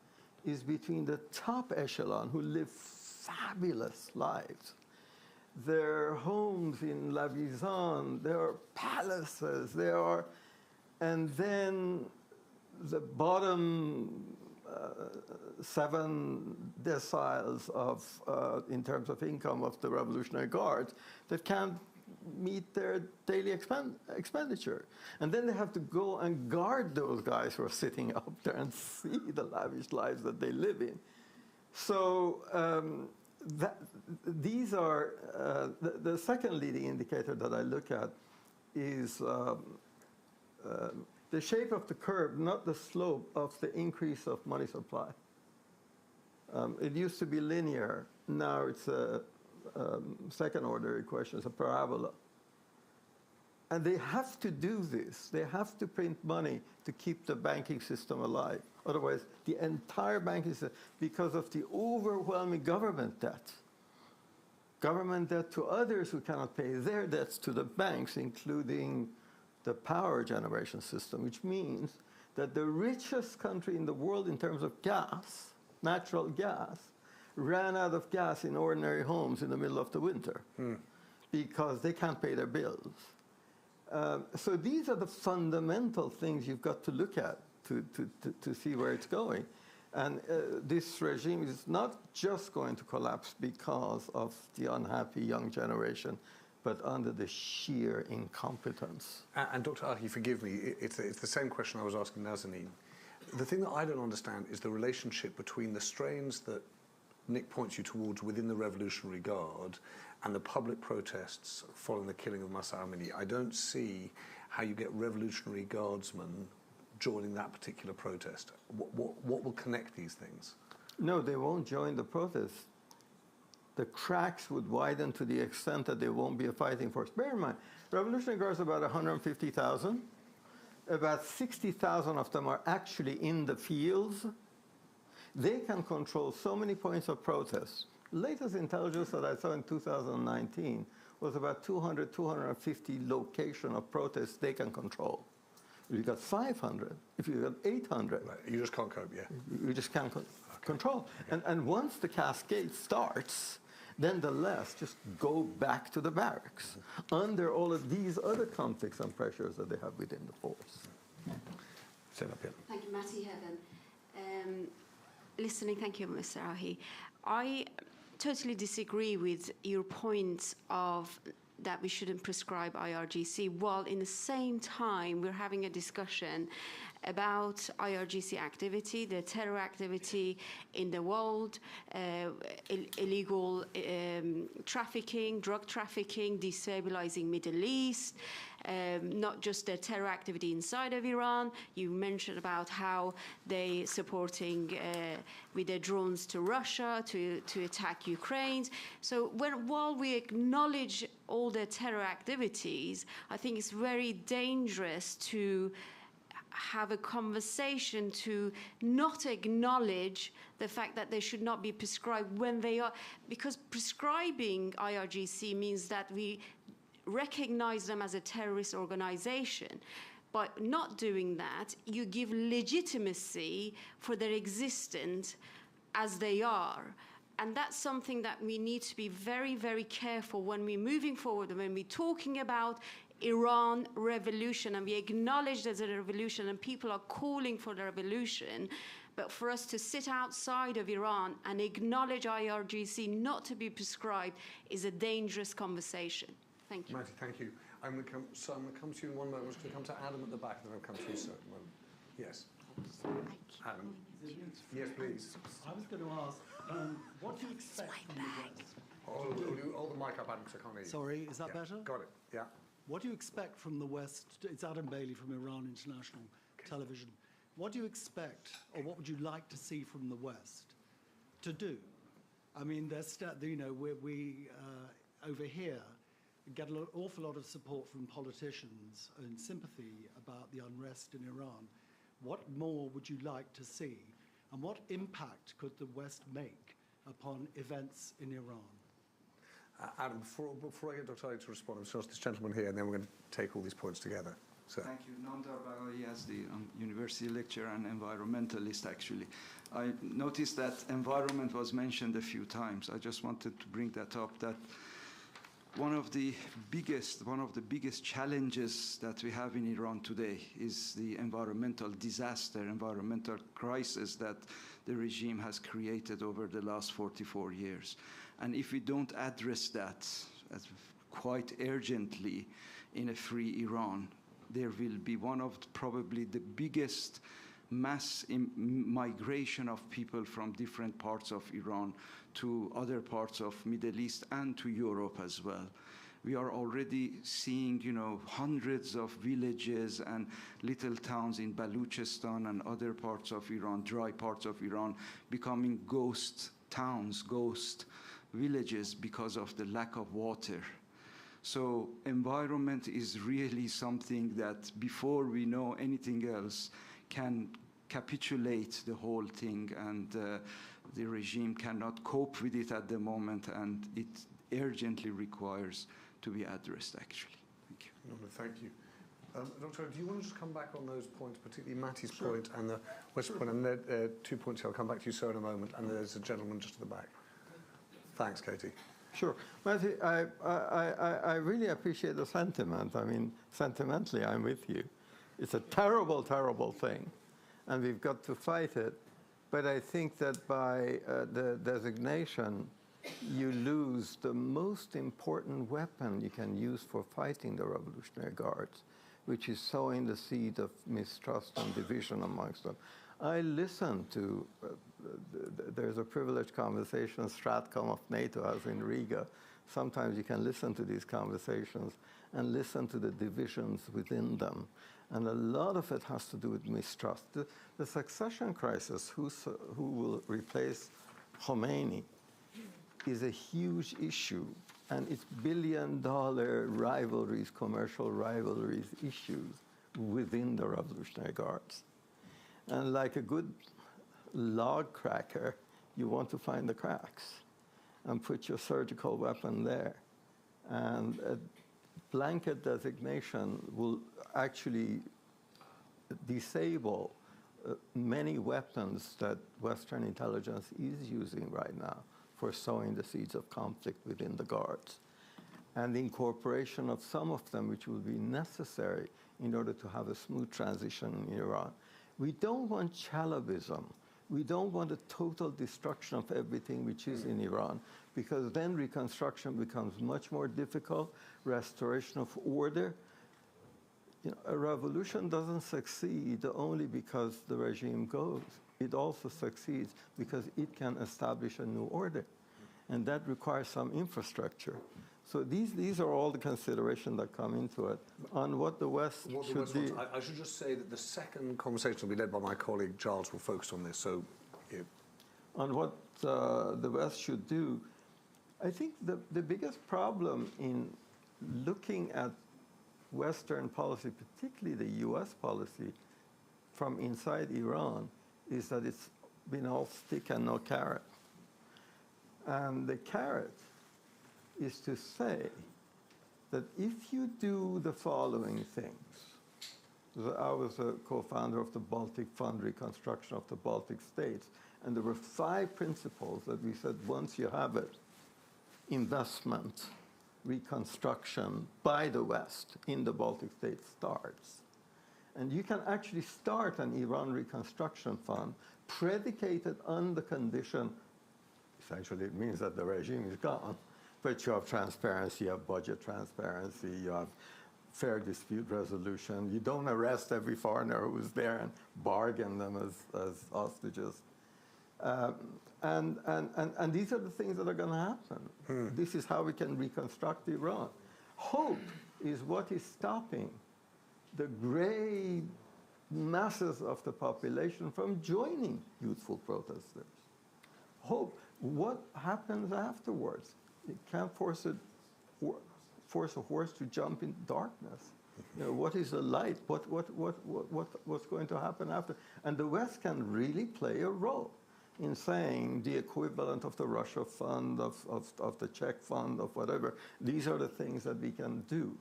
[SPEAKER 3] is between the top echelon, who live fabulous lives. Their homes in La Vizan, there are palaces, and then the bottom 7 deciles of, in terms of income of the Revolutionary Guards that can't meet their daily expenditure. And then they have to go and guard those guys who are sitting up there and see the lavish lives that they live in. So these are, the second leading indicator that I look at is the shape of the curve, not the slope of the increase of money supply. It used to be linear. Now it's a second order equation, it's a parabola. And they have to do this. They have to print money to keep the banking system alive. Otherwise, the entire banking system, because of the overwhelming government debt to others who cannot pay their debts to the banks, including the power generation system, which means that the richest country in the world in terms of gas, natural gas, ran out of gas in ordinary homes in the middle of the winter because they can't pay their bills. So these are the fundamental things you've got to look at to see where it's going. And this regime is not just going to collapse because of the unhappy young generation, but under the sheer incompetence.
[SPEAKER 1] And Dr. Ahi, forgive me, it's the same question I was asking Nazanin. The thing that I don't understand is the relationship between the strains that Nick points you towards within the Revolutionary Guard and the public protests following the killing of Mahsa Amini, I don't see how you get Revolutionary Guardsmen joining that particular protest. What will connect these things?
[SPEAKER 3] No, they won't join the protest. The cracks would widen to the extent that they won't be a fighting force. Bear in mind, Revolutionary Guards are about 150,000. About 60,000 of them are actually in the fields. They can control so many points of protest. Latest intelligence that I saw in 2019 was about 200, 250 locations of protests they can control. If you got 500, if you got 800,
[SPEAKER 1] Right, you just can't cope, yeah.
[SPEAKER 3] you just can't control.
[SPEAKER 1] Okay.
[SPEAKER 3] And once the cascade starts, then the left just go back to the barracks under all of these other conflicts and pressures that they have within the force.
[SPEAKER 1] Stand up here.
[SPEAKER 9] Thank you, Matty Heaven. Listening, thank you, Mr. Ahi. I totally disagree with your point of that we shouldn't prescribe IRGC, while in the same time we're having a discussion about IRGC activity, the terror activity in the world, illegal trafficking, drug trafficking, destabilizing Middle East, not just the terror activity inside of Iran. You mentioned about how they supporting with their drones to Russia to attack Ukraine. So while we acknowledge all the terror activities, I think it's very dangerous to have a conversation to not acknowledge the fact that they should not be prescribed when they are, because prescribing IRGC means that we recognize them as a terrorist organization. By not doing that, you give legitimacy for their existence as they are. And that's something that we need to be very, very careful when we're moving forward, when we're talking about Iran revolution, and we acknowledge there's a revolution and people are calling for the revolution. But for us to sit outside of Iran and acknowledge IRGC not to be prescribed is a dangerous conversation. Thank you.
[SPEAKER 1] Matty, thank you. I'm going to come to you in one moment. I'm just going to come to Adam at the back, and then I'll come to you, sir, in a moment. Yes. Adam. Yes, please.
[SPEAKER 10] I was going to ask, what do you expect from the West?
[SPEAKER 1] Hold the mic up, Adam, because I can't hear you.
[SPEAKER 10] Sorry, is that better?
[SPEAKER 1] Got it, yeah.
[SPEAKER 10] What do you expect from the West? It's Adam Bailey from Iran International Television. What do you expect, or what would you like to see from the West to do? I mean, there's, you know, we over here get an awful lot of support from politicians and sympathy about the unrest in Iran. What more would you like to see, and what impact could the West make upon events in Iran?
[SPEAKER 1] Adam, before I get Dr. Ali to respond, I'm sure this gentleman here, and then we're going to take all these points together. So.
[SPEAKER 11] Thank you. Nandar Baghai as the university lecturer and environmentalist, actually. I noticed that environment was mentioned a few times. I just wanted to bring that up, that one of the biggest challenges that we have in Iran today is the environmental disaster, environmental crisis that the regime has created over the last 44 years. And if we don't address that quite urgently in a free Iran, there will be one of probably the biggest mass migration of people from different parts of Iran to other parts of Middle East and to Europe as well. We are already seeing, you know, hundreds of villages and little towns in Baluchistan and other parts of Iran, dry parts of Iran, becoming ghost towns, ghost villages because of the lack of water. So environment is really something that before we know anything else can capitulate the whole thing, and the regime cannot cope with it at the moment, and it urgently requires to be addressed, actually. Thank you.
[SPEAKER 1] No, thank you. Doctor, do you want to just come back on those points, particularly Matty's point and the West point, and 2 points here? I'll come back to you, sir, in a moment, and there's a gentleman just at the back. Thanks, Katie.
[SPEAKER 3] Sure. Matthew, I really appreciate the sentiment. I mean, sentimentally, I'm with you. It's a terrible, terrible thing, and we've got to fight it. But I think that by the designation, you lose the most important weapon you can use for fighting the Revolutionary Guards, which is sowing the seed of mistrust and division amongst them. I listen to, there's a privileged conversation Stratcom of NATO has in Riga. Sometimes you can listen to these conversations and listen to the divisions within them. And a lot of it has to do with mistrust. The succession crisis, who will replace Khomeini, is a huge issue. And it's billion-dollar rivalries, commercial rivalries, issues within the Revolutionary Guards. And like a good log cracker, you want to find the cracks and put your surgical weapon there. And a blanket designation will actually disable many weapons that Western intelligence is using right now for sowing the seeds of conflict within the Guards. And the incorporation of some of them, which will be necessary in order to have a smooth transition in Iran. We don't want Chalabism. We don't want a total destruction of everything which is in Iran, because then reconstruction becomes much more difficult, restoration of order. You know, a revolution doesn't succeed only because the regime goes. It also succeeds because it can establish a new order. And that requires some infrastructure. So these are all the considerations that come into it on what the West should do.
[SPEAKER 1] I should just say that the second conversation will be led by my colleague Giles, will focus on this. So, yeah.
[SPEAKER 3] On what the West should do, I think the biggest problem in looking at Western policy, particularly the US policy, from inside Iran, is that it's been all stick and no carrot. And the carrot is to say that if you do the following things, I was a co-founder of the Baltic Fund Reconstruction of the Baltic States, and there were 5 principles that we said once you have it, investment, reconstruction by the West in the Baltic states starts. And you can actually start an Iran reconstruction fund predicated on the condition, essentially it means that the regime is gone, but you have transparency, you have budget transparency, you have fair dispute resolution, you don't arrest every foreigner who's there and bargain them as hostages. And these are the things that are going to happen. This is how we can reconstruct Iran. Hope is what is stopping the gray masses of the population from joining youthful protesters. Hope. What happens afterwards? You can't force a horse to jump in darkness. You know, what is the light? What's going to happen after? And the West can really play a role in saying the equivalent of the Russia fund, of the Czech fund, of whatever. These are the things that we can do.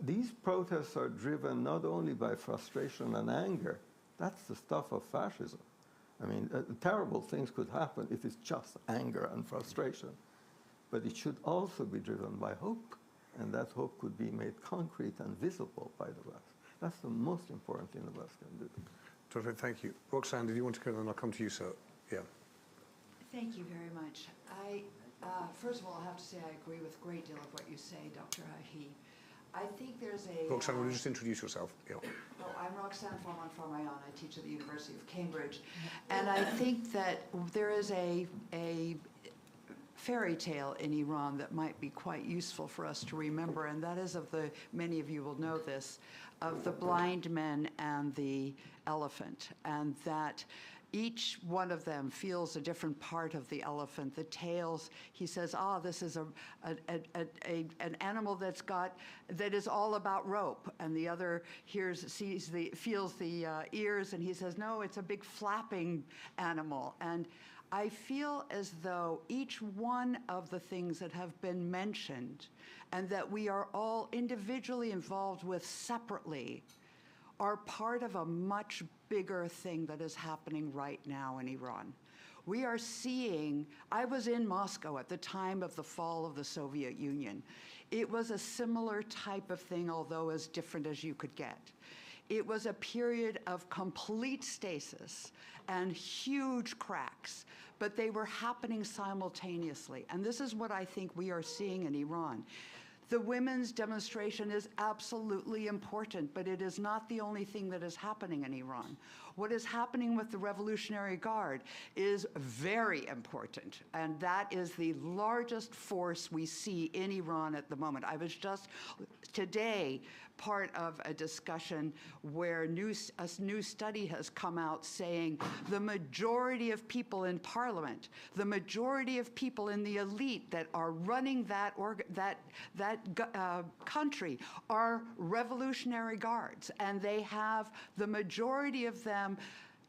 [SPEAKER 3] These protests are driven not only by frustration and anger. That's the stuff of fascism. I mean, terrible things could happen if it's just anger and frustration. But it should also be driven by hope. And that hope could be made concrete and visible by the West. That's the most important thing the West can do.
[SPEAKER 1] Terrific, thank you. Roxanne, did you want to go, and then I'll come to you, sir. Yeah.
[SPEAKER 12] Thank you very much. First of all, I have to say I agree with a great deal of what you say, Dr. Hahi. I think there's a...
[SPEAKER 1] Roxanne, will you just introduce yourself? Yeah.
[SPEAKER 12] Oh, I'm Roxanne Forman-Farmayan. I teach at the University of Cambridge. And I think that there is a fairy tale in Iran that might be quite useful for us to remember, and that is of the, many of you will know this, of the blind men and the elephant, and that each one of them feels a different part of the elephant. The tails, he says, this is an animal that is all about rope, and the other feels the ears, and he says, no, it's a big flapping animal. And I feel as though each one of the things that have been mentioned and that we are all individually involved with separately are part of a much bigger thing that is happening right now in Iran. We are seeing, I was in Moscow at the time of the fall of the Soviet Union. It was a similar type of thing, although as different as you could get. It was a period of complete stasis and huge cracks, but they were happening simultaneously. And this is what I think we are seeing in Iran. The women's demonstration is absolutely important, but it is not the only thing that is happening in Iran. What is happening with the Revolutionary Guard is very important, and that is the largest force we see in Iran at the moment. I was just today part of a discussion where a new study has come out saying the majority of people in parliament, the majority of people in the elite that are running that country are Revolutionary Guards, and they have the majority of them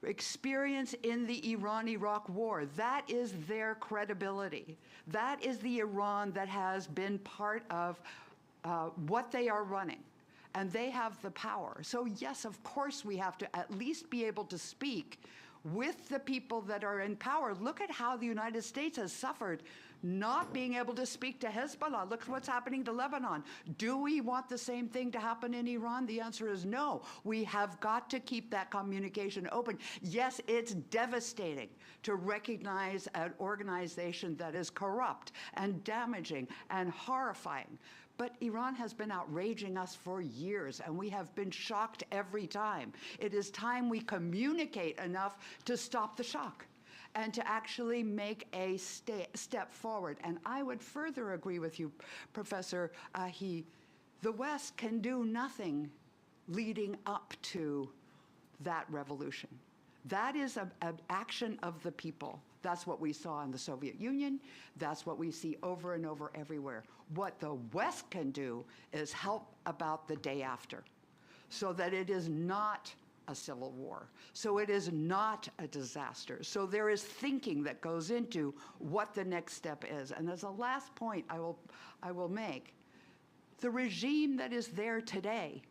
[SPEAKER 12] experience in the Iran-Iraq war. That is their credibility. That is the Iran that has been part of what they are running. And they have the power. So yes, of course, we have to at least be able to speak with the people that are in power. Look at how the United States has suffered not being able to speak to Hezbollah. Look at what's happening to Lebanon. Do we want the same thing to happen in Iran? The answer is no. We have got to keep that communication open. Yes, it's devastating to recognize an organization that is corrupt and damaging and horrifying. But Iran has been outraging us for years, and we have been shocked every time. It is time we communicate enough to stop the shock and to actually make a step forward. And I would further agree with you, Professor Ahi. The West can do nothing leading up to that revolution. That is an action of the people. That's what we saw in the Soviet Union. That's what we see over and over everywhere. What the West can do is help about the day after, so that it is not a civil war, so it is not a disaster. So there is thinking that goes into what the next step is. And as a last point I will make, the regime that is there today,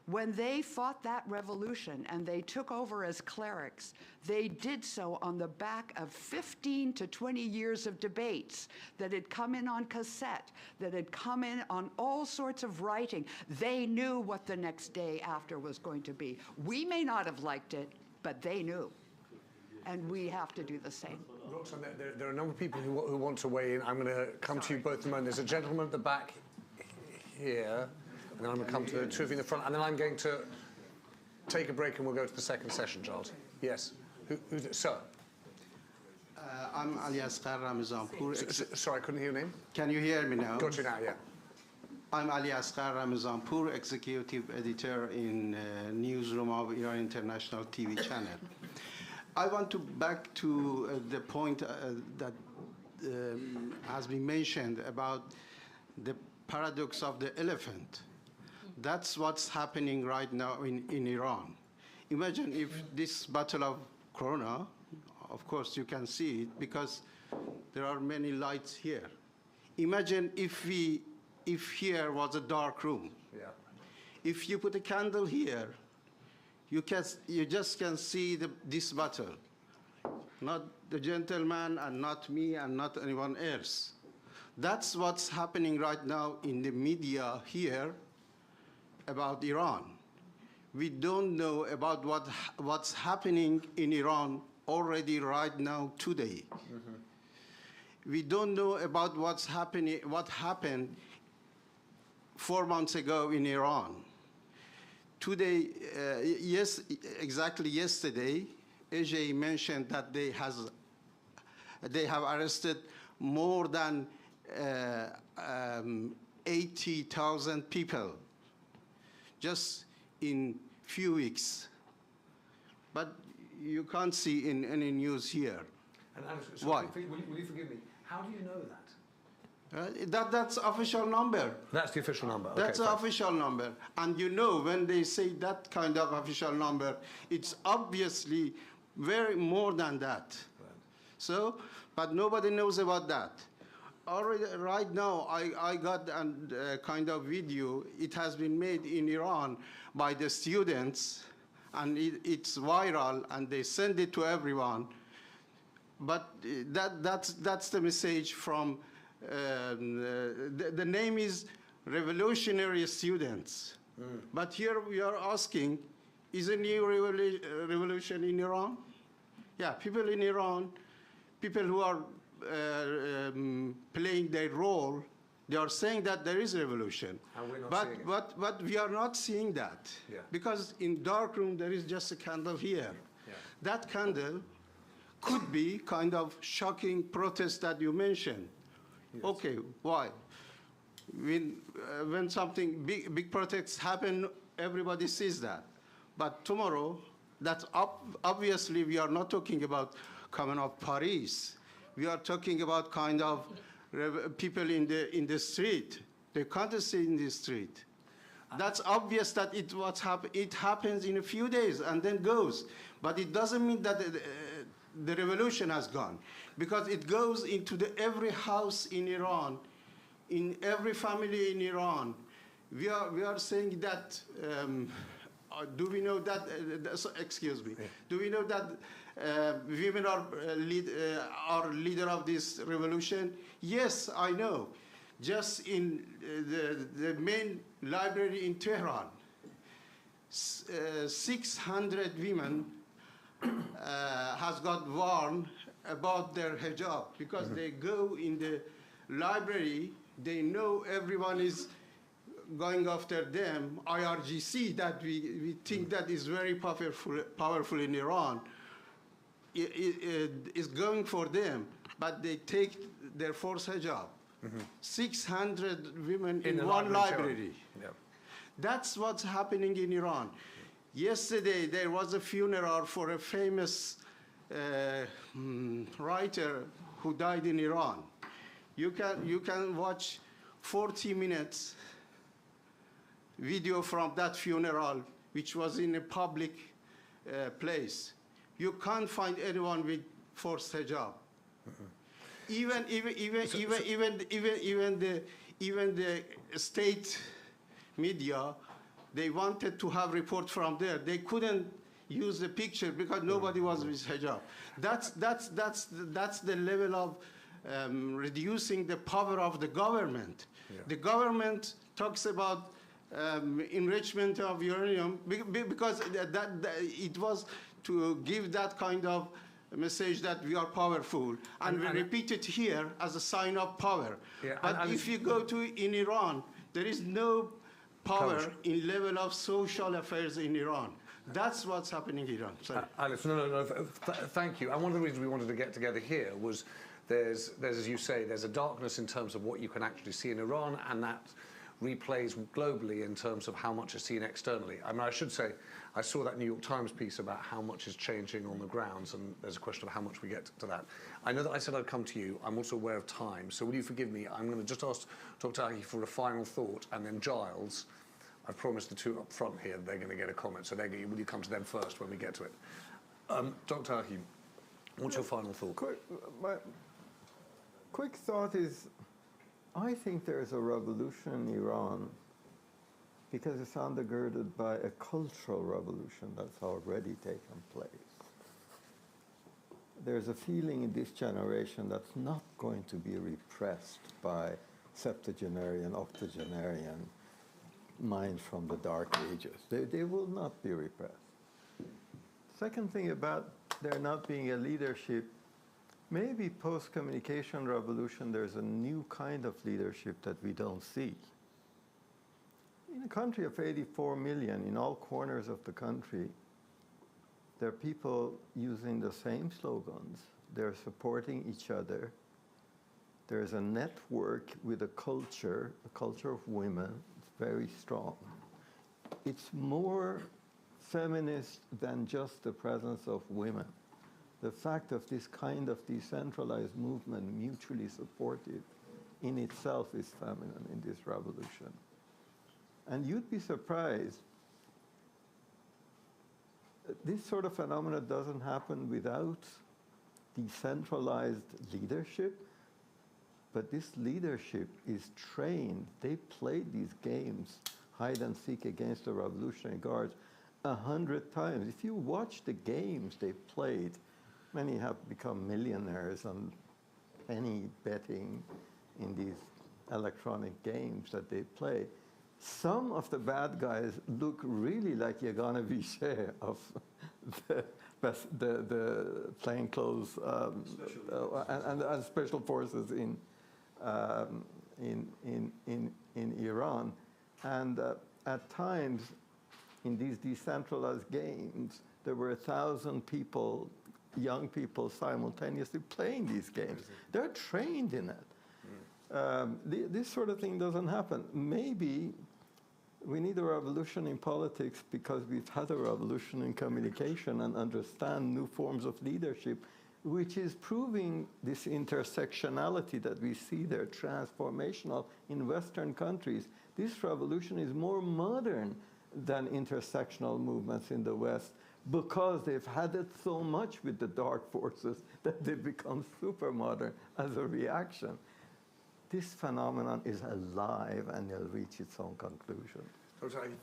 [SPEAKER 12] when they fought that revolution and they took over as clerics, they did so on the back of 15 to 20 years of debates that had come in on cassette, that had come in on all sorts of writing. They knew what the next day after was going to be. We may not have liked it, but they knew. And we have to do the same.
[SPEAKER 1] Roxanne, there are a number of people who want to weigh in. I'm going to come to you both in a moment. There's a gentleman at the back here. And then I'm going to come to the two of you in the front, and then I'm going to take a break and we'll go to the second session, Charles. Yes. Sir?
[SPEAKER 13] I'm Ali Asghar Ramazanpour.
[SPEAKER 1] Sorry, I couldn't hear your name.
[SPEAKER 13] Can you hear me now?
[SPEAKER 1] Got you now, yeah.
[SPEAKER 13] I'm Ali Asghar Ramazanpour, executive editor in Newsroom of Iran International TV channel. I want to back to the point that has been mentioned about the paradox of the elephant. That's what's happening right now in Iran. Imagine if this battle of Corona, of course you can see it because there are many lights here. Imagine if here was a dark room.
[SPEAKER 1] Yeah.
[SPEAKER 13] If you put a candle here, you just can see this battle. Not the gentleman and not me and not anyone else. That's what's happening right now in the media here about Iran. We don't know about what's happening in Iran already right now today. Mm-hmm. We don't know about what happened 4 months ago in Iran. Today, exactly yesterday, AJ mentioned that they have arrested more than 80,000 people just in few weeks. But you can't see in any news here.
[SPEAKER 1] And
[SPEAKER 13] why?
[SPEAKER 1] Will you forgive me? How do you know that?
[SPEAKER 13] That's official number.
[SPEAKER 1] That's the official number. Okay,
[SPEAKER 13] That's the official number. And you know, when they say that kind of official number, it's obviously very more than that. Right. So, but nobody knows about that. Already, right now, I got a kind of video. It has been made in Iran by the students, and it's viral, and they send it to everyone. But that's the message from. The name is Revolutionary Students. Mm. But here we are asking, is a new revolution in Iran? Yeah, people in Iran, people who are playing their role, They are saying that there is revolution.
[SPEAKER 1] And we're not seeing it.
[SPEAKER 13] But we are not seeing that.
[SPEAKER 1] Yeah.
[SPEAKER 13] Because in dark room, there is just a candle here.
[SPEAKER 1] Yeah.
[SPEAKER 13] That candle could be kind of shocking protest that you mentioned.
[SPEAKER 1] Yes.
[SPEAKER 13] Okay, why? When something big protests happen, everybody sees that. But tomorrow, that's obviously we are not talking about Commune of Paris. We are talking about kind of people in the street. They can't stay in the street. That's obvious that it happens in a few days and then goes. But it doesn't mean that the revolution has gone, because it goes into every house in Iran, in every family in Iran. We are saying that. Do we know that? Excuse me. Yeah. Do we know that women are leader of this revolution? Yes, I know. Just in the main library in Tehran, 600 women has got warned about their hijab, because they go in the library, they know everyone is going after them. IRGC, that we think that is very powerful in Iran, is going for them, but they take their forced hijab. 600 women in one library.
[SPEAKER 1] Yep.
[SPEAKER 13] That's what's happening in Iran. Yesterday, there was a funeral for a famous writer who died in Iran. You can watch 40 minutes video from that funeral, which was in a public place. You can't find anyone with forced hijab. Even the state media, they wanted to have report from there. They couldn't use the picture because nobody was with hijab. That's the level of reducing the power of the government. Yeah. The government talks about enrichment of uranium because it was to give that kind of message that we are powerful, and we repeat it here as a sign of power. Yeah, but if you go in Iran, there is no power in level of social affairs in Iran. That's what's happening in Iran.
[SPEAKER 1] Alice, no, thank you. And one of the reasons we wanted to get together here was there's, as you say, there's a darkness in terms of what you can actually see in Iran, and that replays globally in terms of how much is seen externally. I mean, I should say, I saw that New York Times piece about how much is changing on the grounds, and there's a question of how much we get to that. I know that I said I'd come to you. I'm also aware of time, so will you forgive me? I'm going to just ask Dr. Ahi for a final thought, and then Giles, I've promised the two up front here, they're going to get a comment, so will you come to them first when we get to it? Dr. Ahi, what's your final thought?
[SPEAKER 3] My quick thought is, I think there's a revolution in Iran because it's undergirded by a cultural revolution that's already taken place. There's a feeling in this generation that's not going to be repressed by septuagenarian, octogenarian minds from the Dark Ages. They will not be repressed. Second thing about there not being a leadership, maybe post-communication revolution, there's a new kind of leadership that we don't see. In a country of 84 million, in all corners of the country, there are people using the same slogans. They're supporting each other. There's a network with a culture of women. It's very strong. It's more feminist than just the presence of women. The fact of this kind of decentralized movement, mutually supportive, in itself is feminine in this revolution. And you'd be surprised, this sort of phenomena doesn't happen without decentralized leadership, but this leadership is trained. They played these games, hide and seek against the Revolutionary Guards, 100 times. If you watch the games they played, many have become millionaires on penny betting in these electronic games that they play. Some of the bad guys look really like Yagana Vichet of the plainclothes and special forces in Iran. And at times, in these decentralized games, there were 1,000 people, young people, simultaneously playing these games. They're trained in it. This sort of thing doesn't happen. Maybe we need a revolution in politics because we've had a revolution in communication and understand new forms of leadership, which is proving this intersectionality that we see there, transformational in Western countries. This revolution is more modern than intersectional movements in the West because they've had it so much with the dark forces that they've become super modern as a reaction. This phenomenon is alive and will reach its own conclusion.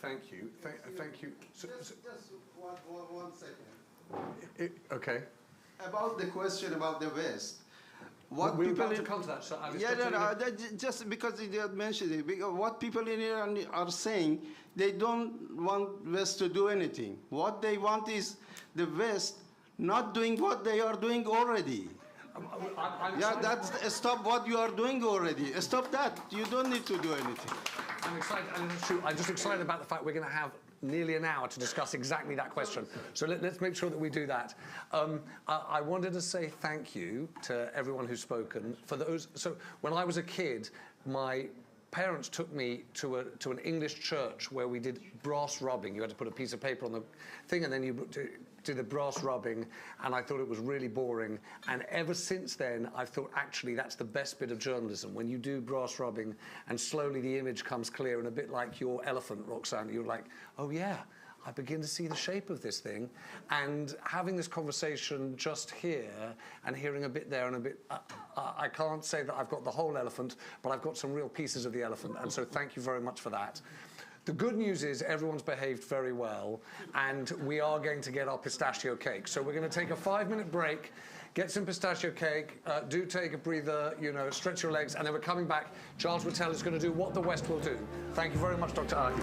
[SPEAKER 1] Thank you. Thank you.
[SPEAKER 13] Just one second.
[SPEAKER 1] Okay.
[SPEAKER 13] About the question about the West.
[SPEAKER 1] We're about to come to that. So
[SPEAKER 13] just because you had mentioned it, because what people in Iran are saying, they don't want West to do anything. What they want is the West not doing what they are doing already. Stop what you are doing already. Stop that. You don't need to do anything.
[SPEAKER 1] I'm excited. I'm just excited about the fact we're going to have nearly an hour to discuss exactly that question. So let's make sure that we do that. I wanted to say thank you to everyone who's spoken. For those, so when I was a kid, my parents took me to an English church where we did brass rubbing. You had to put a piece of paper on the thing, and then you do the brass rubbing, and I thought it was really boring. And ever since then, I've thought, actually, that's the best bit of journalism. When you do brass rubbing, and slowly the image comes clear, and a bit like your elephant, Roxanne, you're like, oh, yeah, I begin to see the shape of this thing. And having this conversation just here, and hearing a bit there and a bit, I can't say that I've got the whole elephant, but I've got some real pieces of the elephant. And so thank you very much for that. The good news is everyone's behaved very well, and we are going to get our pistachio cake. So we're going to take a 5-minute break, get some pistachio cake, do take a breather, you know, stretch your legs, and then we're coming back. Charles Whittell is going to do what the West will do. Thank you very much, Dr. Ahi.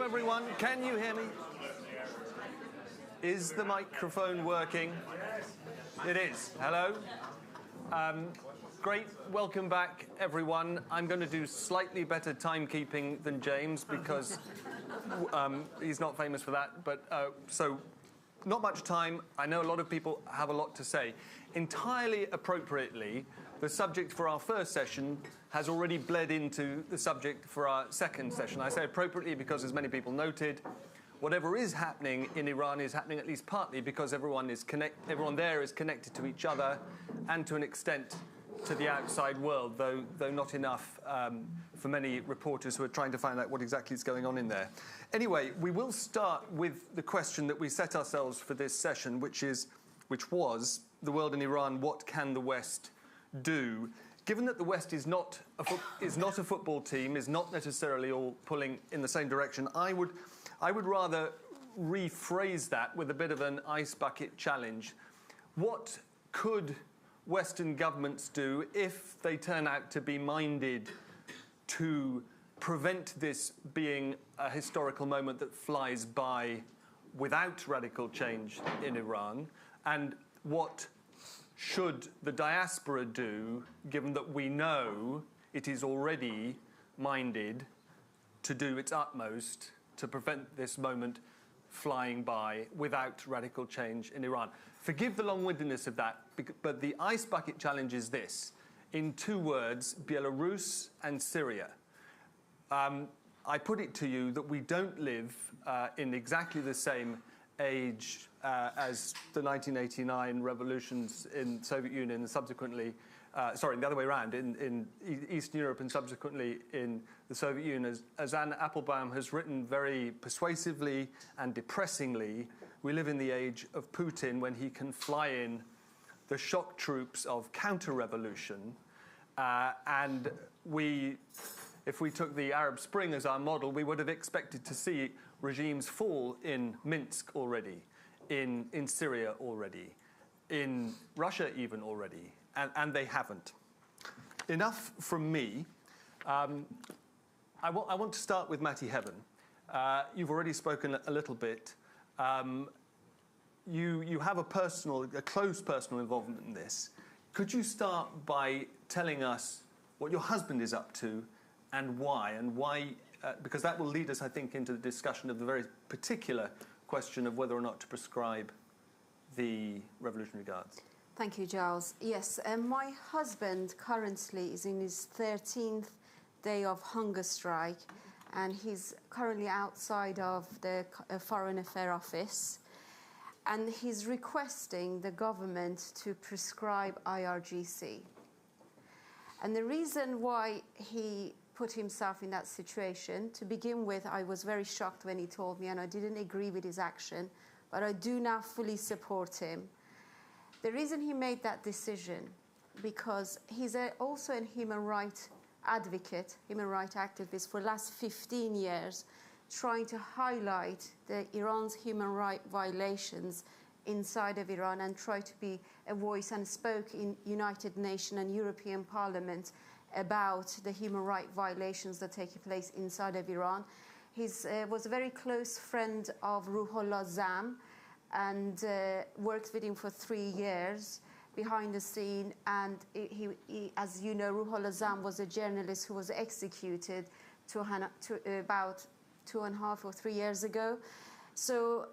[SPEAKER 14] everyone. Can you hear me? Is the microphone working? It is. Hello. Great. Welcome back, everyone. I'm going to do slightly better timekeeping than James because he's not famous for that. But so not much time. I know a lot of people have a lot to say. Entirely appropriately, the subject for our first session has already bled into the subject for our second session. I say appropriately because, as many people noted, whatever is happening in Iran is happening at least partly because everyone there is connected to each other and to an extent to the outside world, though not enough for many reporters who are trying to find out what exactly is going on in there. Anyway, we will start with the question that we set ourselves for this session, which was the world in Iran. What can the West do? Given that the West is not a football team, is not necessarily all pulling in the same direction, I would rather rephrase that with a bit of an ice bucket challenge. What could Western governments do if they turn out to be minded to prevent this being a historical moment that flies by without radical change in Iran? And what should the diaspora do, given that we know it is already minded to do its utmost to prevent this moment flying by without radical change in Iran? Forgive the long-windedness of that, but the ice bucket challenge is this. In 2 words, Belarus and Syria. I put it to you that we don't live in exactly the same age as the 1989 revolutions in the Soviet Union and subsequently, the other way around, in Eastern Europe and subsequently in the Soviet Union. As Anne Applebaum has written very persuasively and depressingly, we live in the age of Putin when he can fly in the shock troops of counter-revolution. And if we took the Arab Spring as our model, we would have expected to see regimes fall in Minsk already, in Syria already, in Russia even already, and they haven't. Enough from me. I want to start with Matty Heaven. You've already spoken a little bit. You have a close personal involvement in this. Could you start by telling us what your husband is up to and why, because that will lead us, I think, into the discussion of the very particular question of whether or not to prescribe the Revolutionary Guards.
[SPEAKER 9] Thank you, Giles. Yes, my husband currently is in his 13th day of hunger strike, and he's currently outside of the Foreign Affairs Office, and he's requesting the government to prescribe IRGC. And the reason why he put himself in that situation, to begin with, I was very shocked when he told me, and I didn't agree with his action, but I do now fully support him. The reason he made that decision, because he's also a human rights advocate, human rights activist for the last 15 years, trying to highlight Iran's human rights violations inside of Iran and try to be a voice, and spoke in United Nations and European Parliament about the human rights violations that take place inside of Iran. He was a very close friend of Ruhollah Zam and worked with him for 3 years behind the scene. And he, as you know, Ruhollah Zam was a journalist who was executed about 2.5 or 3 years ago. So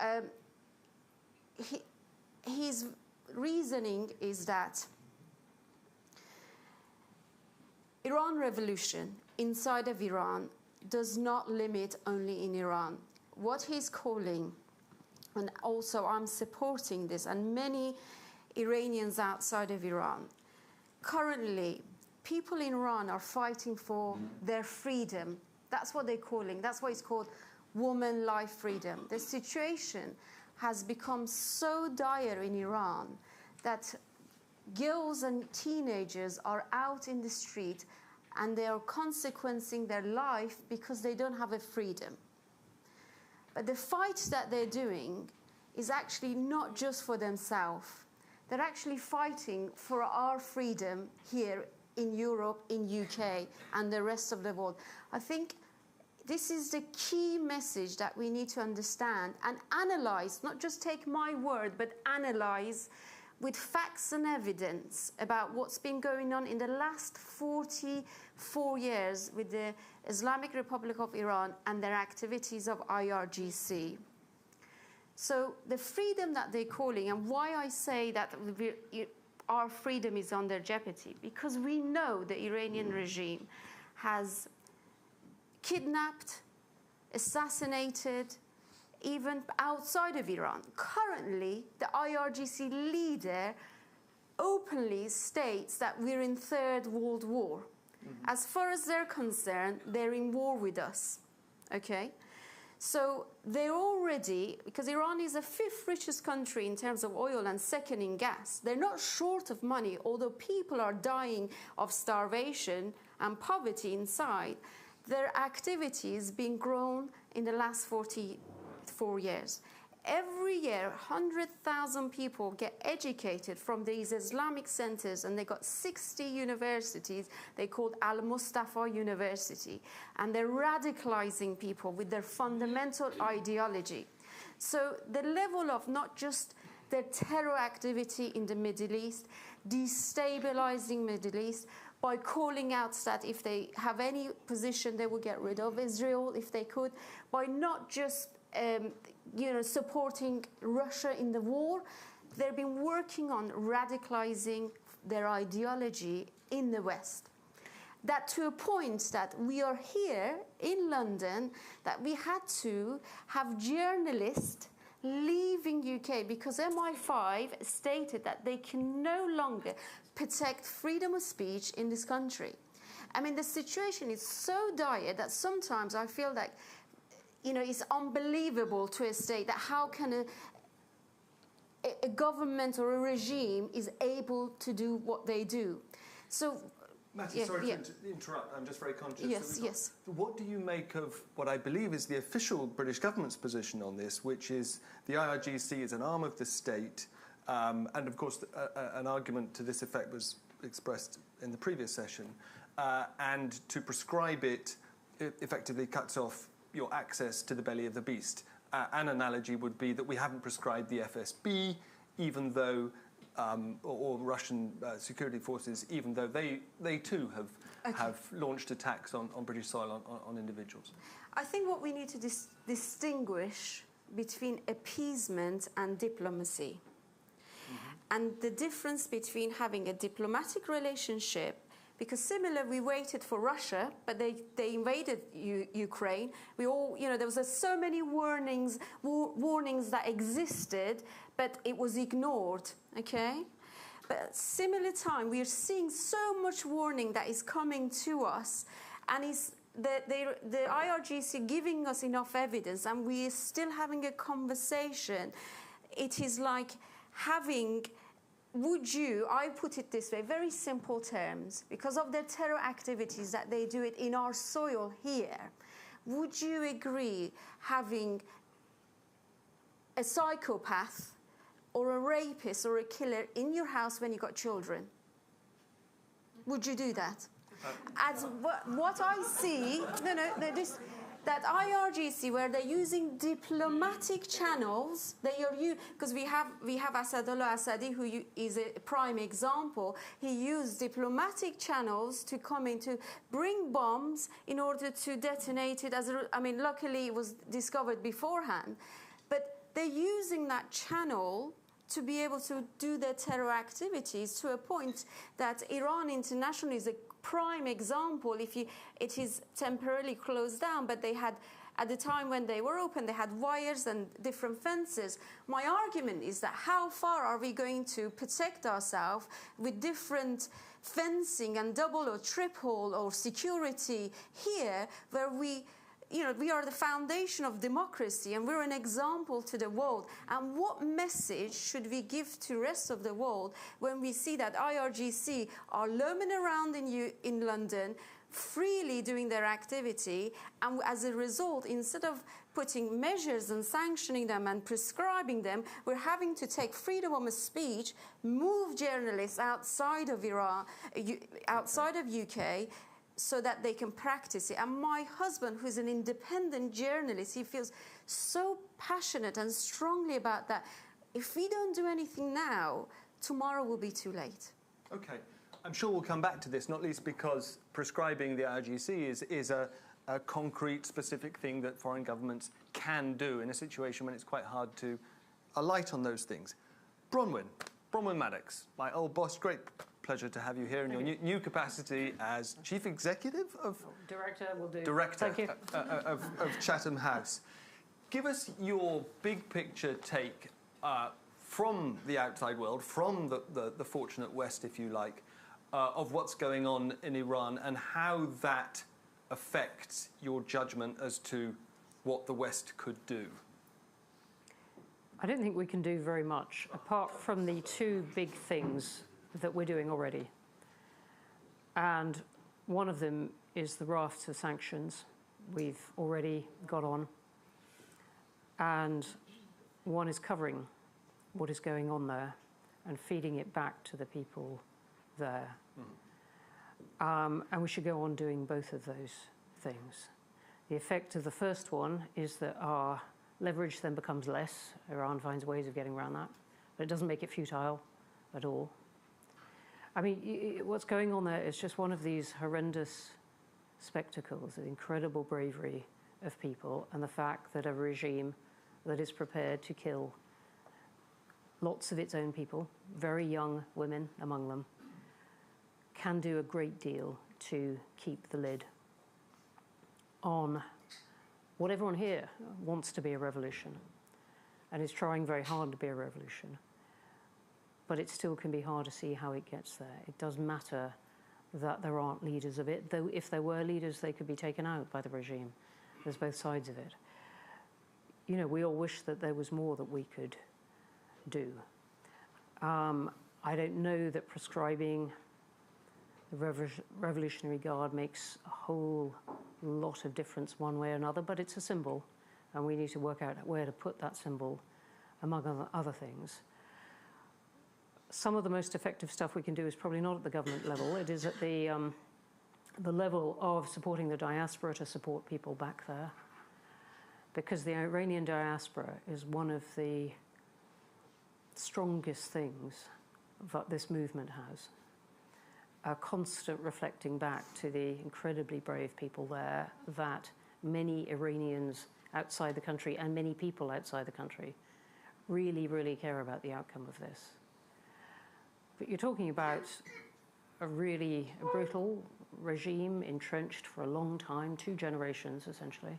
[SPEAKER 9] his reasoning is that Iran revolution inside of Iran does not limit only in Iran. What he's calling, and also I'm supporting this, and many Iranians outside of Iran, currently people in Iran are fighting for their freedom. That's what they're calling, that's why it's called woman life freedom. The situation has become so dire in Iran that girls and teenagers are out in the street and they are consequencing their life because they don't have a freedom. But the fight that they're doing is actually not just for themselves. They're actually fighting for our freedom here in Europe, in UK, and the rest of the world. I think this is the key message that we need to understand and analyze, not just take my word, but analyze with facts and evidence about what's been going on in the last 44 years with the Islamic Republic of Iran and their activities of IRGC. So the freedom that they're calling, and why I say that our freedom is under jeopardy, because we know the Iranian regime has kidnapped, assassinated, even outside of Iran. Currently, the IRGC leader openly states that we're in Third World War. As far as they're concerned, they're in war with us, okay? So they're already, because Iran is the 5th richest country in terms of oil and 2nd in gas, they're not short of money, although people are dying of starvation and poverty inside. Their activity is being grown in the last 44 years. Every year, 100,000 people get educated from these Islamic centers, and they got 60 universities they called Al-Mustafa University, and they're radicalizing people with their fundamental ideology. So the level of not just their terror activity in the Middle East, destabilizing Middle East, by calling out that if they have any position, they will get rid of Israel if they could, by not just supporting Russia in the war. They've been working on radicalizing their ideology in the West. That to a point that we are here in London, that we had to have journalists leaving UK because MI5 stated that they can no longer protect freedom of speech in this country. I mean, the situation is so dire that sometimes I feel like, it's unbelievable to a state that how can a government or a regime is able to do what they do. So,
[SPEAKER 14] Matty, sorry to interrupt. I'm just very conscious.
[SPEAKER 9] Yes.
[SPEAKER 14] What do you make of what I believe is the official British government's position on this, which is the IRGC is an arm of the state, and of course an argument to this effect was expressed in the previous session, and to prescribe it effectively cuts off your access to the belly of the beast. An analogy would be that we haven't prescribed the FSB, even though, or Russian security forces, even though they too have launched attacks on British soil on individuals.
[SPEAKER 9] I think what we need to distinguish between appeasement and diplomacy. And the difference between having a diplomatic relationship, because similar, we waited for Russia, but they invaded Ukraine. We all, there was so many warnings that existed, but it was ignored, okay? But at similar time, we are seeing so much warning that is coming to us, and the IRGC giving us enough evidence, and we are still having a conversation. It is like having... I put it this way, very simple terms, because of their terror activities that they do it in our soil here, would you agree having a psychopath or a rapist or a killer in your house when you got children? Would you do that? As what I see, that IRGC, where they're using diplomatic channels, because we have Asadullah Assadi, who is a prime example. He used diplomatic channels to come in to bring bombs in order to detonate it. Luckily it was discovered beforehand, but they're using that channel to be able to do their terror activities to a point that Iran International is a prime example. It is temporarily closed down, but they had, at the time when they were open, they had wires and different fences. My argument is that how far are we going to protect ourselves with different fencing and double or triple or security here, where we are the foundation of democracy and we're an example to the world. And what message should we give to the rest of the world when we see that IRGC are roaming around in London, freely doing their activity, and as a result, instead of putting measures and sanctioning them and prescribing them, we're having to take freedom of speech, move journalists outside of Iran, outside of UK, so that they can practice it. And my husband, who's an independent journalist, he feels so passionate and strongly about that. If we don't do anything now, tomorrow will be too late.
[SPEAKER 14] Okay. I'm sure we'll come back to this, not least because prescribing the IRGC is a concrete, specific thing that foreign governments can do in a situation when it's quite hard to alight on those things. Bronwyn Maddox, my old boss, great pleasure to have you here in your new capacity as Chief Executive of...
[SPEAKER 15] Director will do.
[SPEAKER 14] Director
[SPEAKER 15] Thank you.
[SPEAKER 14] of Chatham House. Give us your big picture take from the outside world, from the fortunate West, if you like, of what's going on in Iran and how that affects your judgment as to what the West could do.
[SPEAKER 15] I don't think we can do very much, apart from the two big things that we're doing already. And one of them is the raft of sanctions we've already got on. And one is covering what is going on there and feeding it back to the people there. And we should go on doing both of those things. The effect of the first one is that our leverage then becomes less. Iran finds ways of getting around that, but it doesn't make it futile at all. I mean, what's going on there is just one of these horrendous spectacles, the incredible bravery of people and the fact that a regime that is prepared to kill lots of its own people, very young women among them, can do a great deal to keep the lid on what everyone here wants to be a revolution and is trying very hard to be a revolution. But it still can be hard to see how it gets there. It does matter that there aren't leaders of it, though if there were leaders, they could be taken out by the regime. There's both sides of it. You know, we all wish that there was more that we could do. I don't know that prescribing the Revolutionary Guard makes a whole lot of difference one way or another, but it's a symbol, and we need to work out where to put that symbol, among other things. Some of the most effective stuff we can do is probably not at the government level. It is at the level of supporting the diaspora to support people back there, because the Iranian diaspora is one of the strongest things that this movement has. A constant reflecting back to the incredibly brave people there that many Iranians outside the country and many people outside the country really, really care about the outcome of this. But you're talking about a really brutal regime entrenched for a long time, 2 generations essentially,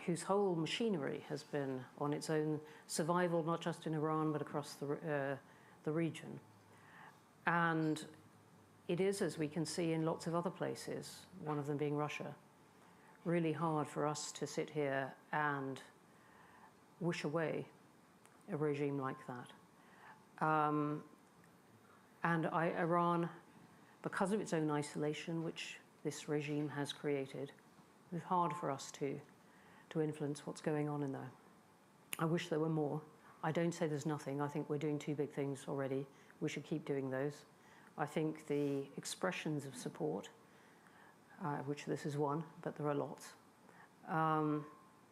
[SPEAKER 15] whose whole machinery has been on its own survival, not just in Iran, but across the region. And it is, as we can see in lots of other places, one of them being Russia, really hard for us to sit here and wish away a regime like that. Iran, because of its own isolation, which this regime has created, it's hard for us to influence what's going on in there. I wish there were more. I don't say there's nothing. I think we're doing 2 big things already. We should keep doing those. I think the expressions of support, which this is one, but there are lots,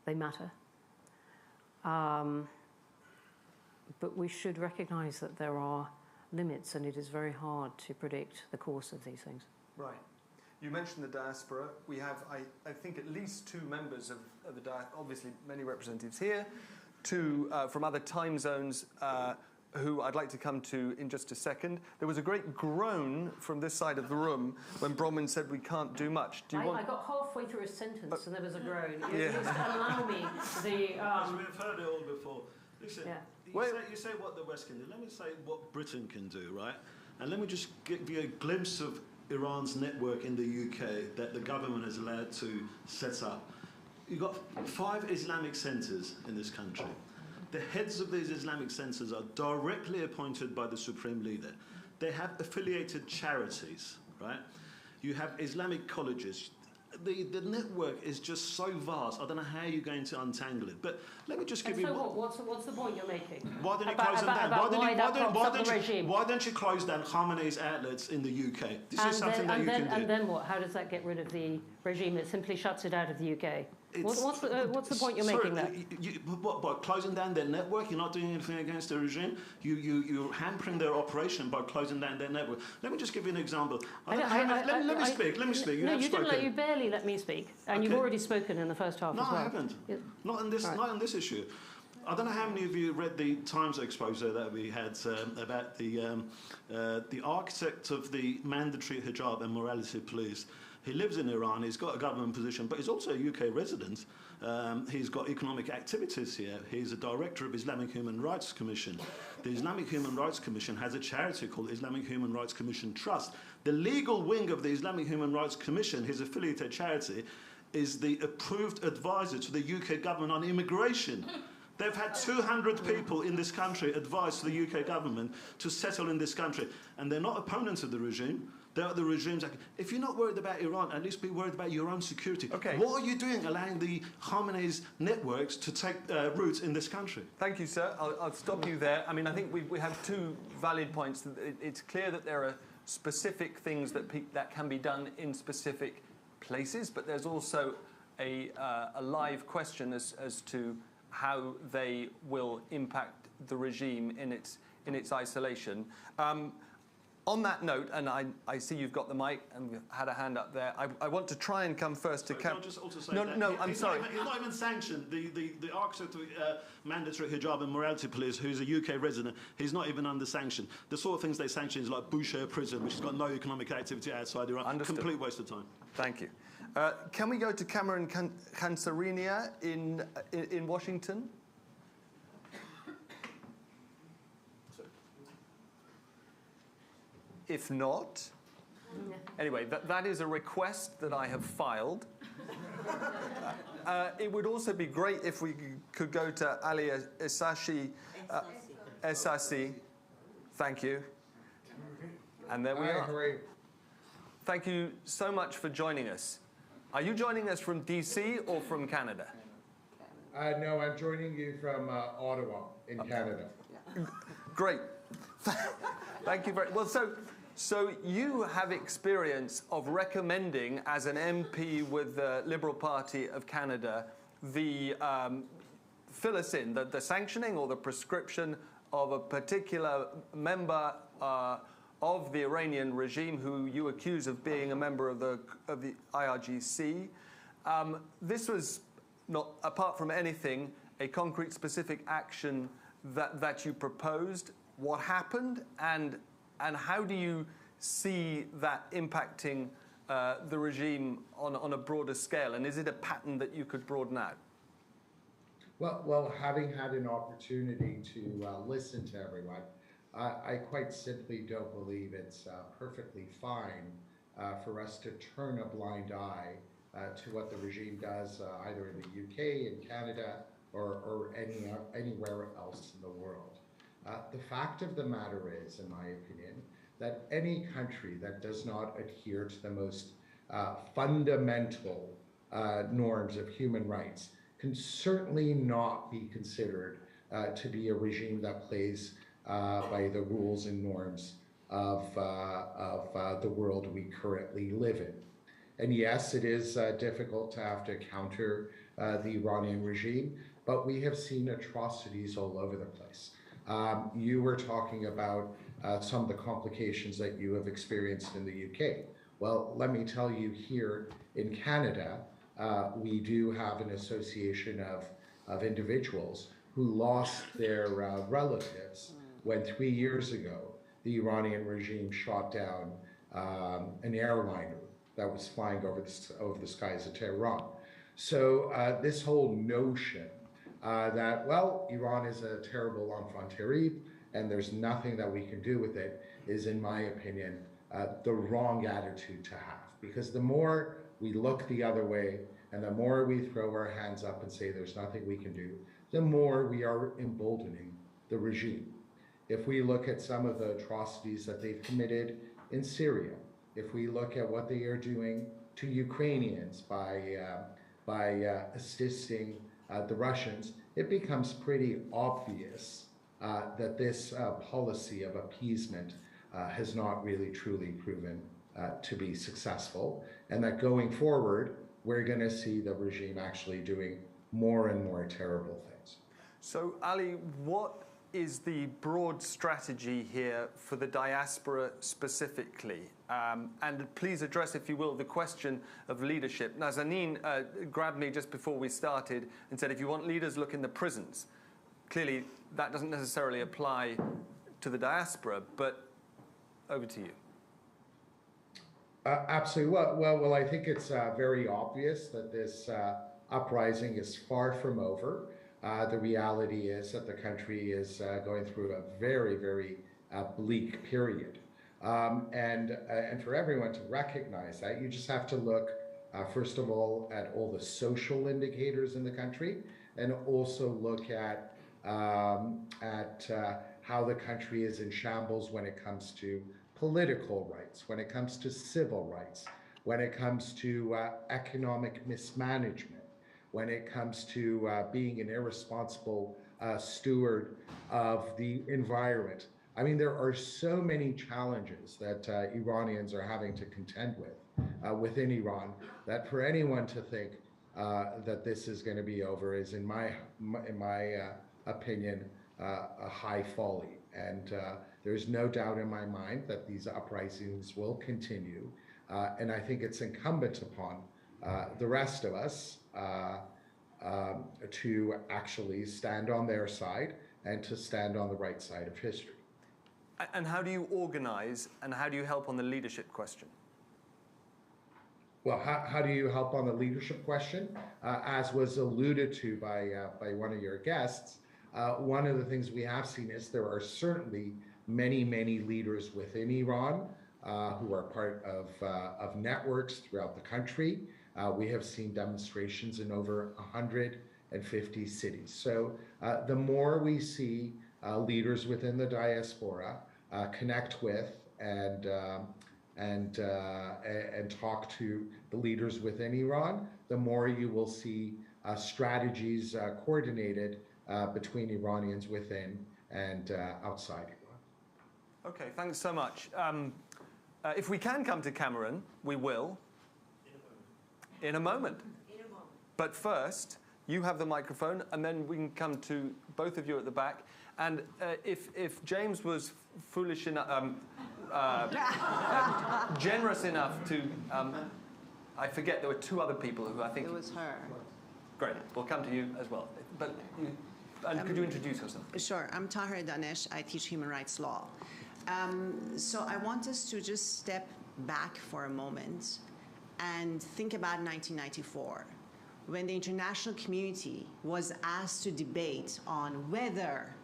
[SPEAKER 15] they matter. But we should recognize that there are limits, and it is very hard to predict the course of these things.
[SPEAKER 14] Right. You mentioned the diaspora. We have, I think, at least 2 members of the diaspora, obviously many representatives here, 2 from other time zones who I'd like to come to in just a second. There was a great groan from this side of the room when Bronwyn said we can't do much. Do you want...
[SPEAKER 15] I got halfway through a sentence and there was a groan. You just allow me the...
[SPEAKER 6] We've heard it all before. Listen, you say what the West can do. Let me say what Britain can do, right? And let me just give you a glimpse of Iran's network in the UK that the government is allowed to set up. You've got 5 Islamic centres in this country. The heads of these Islamic centres are directly appointed by the Supreme Leader. They have affiliated charities, right? You have Islamic colleges. the network is just so vast. I don't know how you're going to untangle it. But let me just give you.
[SPEAKER 15] So what's the point you're making?
[SPEAKER 6] Why don't you
[SPEAKER 15] about,
[SPEAKER 6] close them down?
[SPEAKER 15] Why
[SPEAKER 6] don't you close down Khamenei's outlets in the UK? This is something that you can do.
[SPEAKER 15] And then what? How does that get rid of the regime? It simply shuts it out of the UK. What's the point you're making there?
[SPEAKER 6] By closing down their network, you're not doing anything against the regime. You're hampering their operation by closing down their network. Let me just give you an example. Let me speak.
[SPEAKER 15] You barely let me speak, and you've already spoken in the first half as well.
[SPEAKER 6] No, I haven't. Not on this issue. I don't know how many of you read the Times expose that we had about the architect of the mandatory hijab and morality police. He lives in Iran, he's got a government position, but he's also a UK resident. He's got economic activities here. He's a director of Islamic Human Rights Commission. The Islamic Human Rights Commission has a charity called Islamic Human Rights Commission Trust. The legal wing of the Islamic Human Rights Commission, his affiliated charity, is the approved advisor to the UK government on immigration. They've had 200 people in this country advise to the UK government to settle in this country. And they're not opponents of the regime. They're the regime's. If you're not worried about Iran, at least be worried about your own security.
[SPEAKER 14] Okay.
[SPEAKER 6] What are you doing allowing the Khamenei's networks to take roots in this country?
[SPEAKER 14] Thank you, sir. I'll stop you there. I mean, I think we have two valid points. It's clear that there are specific things that can be done in specific places, but there's also a live question as to how they will impact the regime in its isolation. On that note, and I see you've got the mic and we've had a hand up there, I want to try and come first to...
[SPEAKER 6] Can I just also say
[SPEAKER 14] I'm sorry.
[SPEAKER 6] He's not even sanctioned. The architect of mandatory hijab and morality police, who's a UK resident, he's not even under sanction. The sort of things they sanction is like Boucher prison, which has got no economic activity outside Iran.
[SPEAKER 14] Understood.
[SPEAKER 6] Complete waste of time.
[SPEAKER 14] Thank you. Can we go to Cameron Cansarinia in Washington? If not, anyway, that is a request that I have filed. It would also be great if we could go to Ali Essasi. Thank you. And there we are.
[SPEAKER 16] How are you?
[SPEAKER 14] Thank you so much for joining us. Are you joining us from DC or from Canada?
[SPEAKER 16] No, I'm joining you from Ottawa in Canada.
[SPEAKER 14] Great. Thank you very well. So you have experience of recommending, as an MP with the Liberal Party of Canada, the fill us in the sanctioning or the prescription of a particular member of the Iranian regime who you accuse of being a member of the IRGC. This was not, apart from anything, a concrete, specific action that you proposed. What happened, and how do you see that impacting the regime on a broader scale? And is it a pattern that you could broaden out?
[SPEAKER 16] Well, having had an opportunity to listen to everyone, I quite simply don't believe it's perfectly fine for us to turn a blind eye to what the regime does either in the UK, in Canada, or anywhere else in the world. The fact of the matter is, in my opinion, that any country that does not adhere to the most fundamental norms of human rights can certainly not be considered to be a regime that plays by the rules and norms of the world we currently live in. And yes, it is difficult to have to counter the Iranian regime, but we have seen atrocities all over the place. You were talking about some of the complications that you have experienced in the UK. Well, let me tell you, here in Canada, we do have an association of individuals who lost their relatives when 3 years ago the Iranian regime shot down an airliner that was flying over the skies of Tehran. So this whole notion that, well, Iran is a terrible enfant terrible and there's nothing that we can do with it is, in my opinion, the wrong attitude to have. Because the more we look the other way and the more we throw our hands up and say there's nothing we can do, the more we are emboldening the regime. If we look at some of the atrocities that they've committed in Syria, if we look at what they are doing to Ukrainians by assisting the Russians, it becomes pretty obvious that this policy of appeasement has not really truly proven to be successful, and that going forward, we're going to see the regime actually doing more and more terrible things.
[SPEAKER 14] So, Ali, what is the broad strategy here for the diaspora specifically? And please address, if you will, the question of leadership. Nazanin grabbed me just before we started and said, if you want leaders, look in the prisons. Clearly, that doesn't necessarily apply to the diaspora, but over to you.
[SPEAKER 16] Absolutely. Well, I think it's very obvious that this uprising is far from over. The reality is that the country is going through a very, very bleak period. And for everyone to recognize that, you just have to look, first of all, at all the social indicators in the country, and also look at how the country is in shambles when it comes to political rights, when it comes to civil rights, when it comes to economic mismanagement, when it comes to being an irresponsible steward of the environment. I mean, there are so many challenges that Iranians are having to contend with within Iran, that for anyone to think that this is going to be over is, in my opinion, a high folly. And there's no doubt in my mind that these uprisings will continue. And I think it's incumbent upon the rest of us to actually stand on their side and to stand on the right side of history.
[SPEAKER 14] And how do you organize, and how do you help on the leadership question?
[SPEAKER 16] Well, how do you help on the leadership question? As was alluded to by one of your guests, one of the things we have seen is there are certainly many, many leaders within Iran who are part of networks throughout the country. We have seen demonstrations in over 150 cities. So the more we see leaders within the diaspora connect with and talk to the leaders within Iran, the more you will see strategies coordinated between Iranians within and outside Iran.
[SPEAKER 14] Okay, thanks so much. If we can come to Cameron, we will. In a moment. But first, you have the microphone, and then we can come to both of you at the back. And if James was foolish enough, generous enough to, I forget, there were two other people who I think...
[SPEAKER 17] It was her.
[SPEAKER 14] Great, we'll come to you as well. But could you introduce yourself?
[SPEAKER 17] Sure, I'm Tahir Danesh. I teach human rights law. So I want us to just step back for a moment and think about 1994, when the international community was asked to debate on whether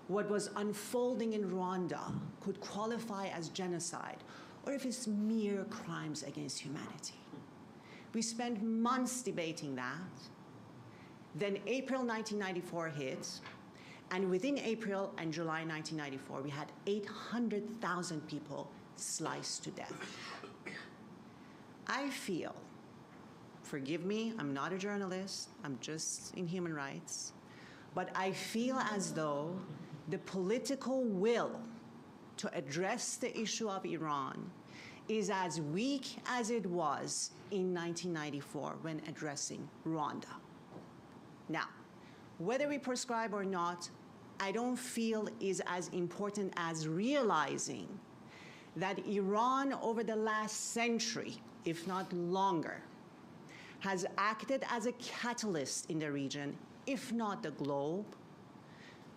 [SPEAKER 17] what was unfolding in Rwanda could qualify as genocide, or if it's mere crimes against humanity. We spent months debating that. Then April 1994 hit, and within April and July 1994, we had 800,000 people sliced to death. I feel, forgive me, I'm not a journalist, I'm just in human rights, but I feel as though the political will to address the issue of Iran is as weak as it was in 1994 when addressing Rwanda. Now, whether we prescribe or not, I don't feel is as important as realizing that Iran over the last century, if not longer, has acted as a catalyst in the region, if not the globe,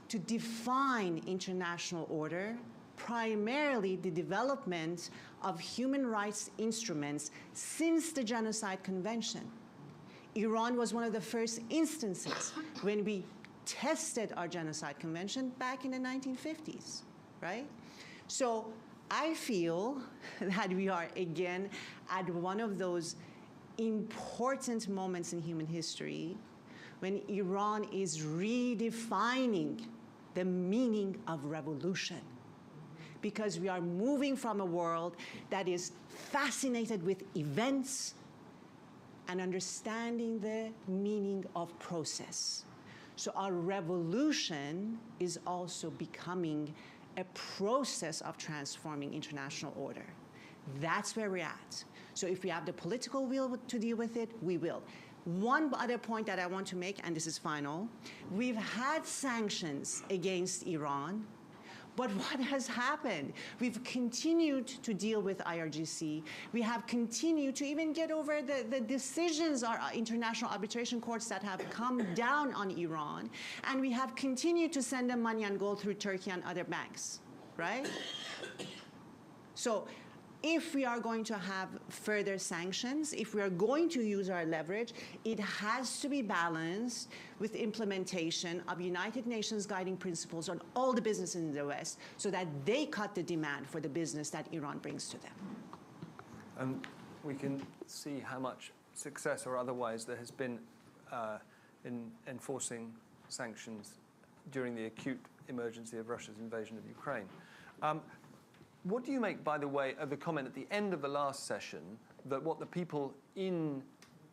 [SPEAKER 17] to define international order, primarily the development of human rights instruments since the Genocide Convention. Iran was one of the first instances when we tested our Genocide Convention back in the 1950s, right? So I feel that we are again at one of those important moments in human history when Iran is redefining the meaning of revolution, because we are moving from a world that is fascinated with events and understanding the meaning of process. So our revolution is also becoming a process of transforming international order. That's where we're at. So if we have the political will to deal with it, we will. One other point that I want to make, and this is final, we've had sanctions against Iran, but what has happened? We've continued to deal with IRGC. We have continued to even get over the decisions of international arbitration courts that have come down on Iran, and we have continued to send them money and gold through Turkey and other banks, right? So if we are going to have further sanctions, if we are going to use our leverage, it has to be balanced with implementation of United Nations guiding principles on all the business in the West so that they cut the demand for the business that Iran brings to them.
[SPEAKER 14] And we can see how much success or otherwise there has been in enforcing sanctions during the acute emergency of Russia's invasion of Ukraine. What do you make, by the way, of the comment at the end of the last session that what the people in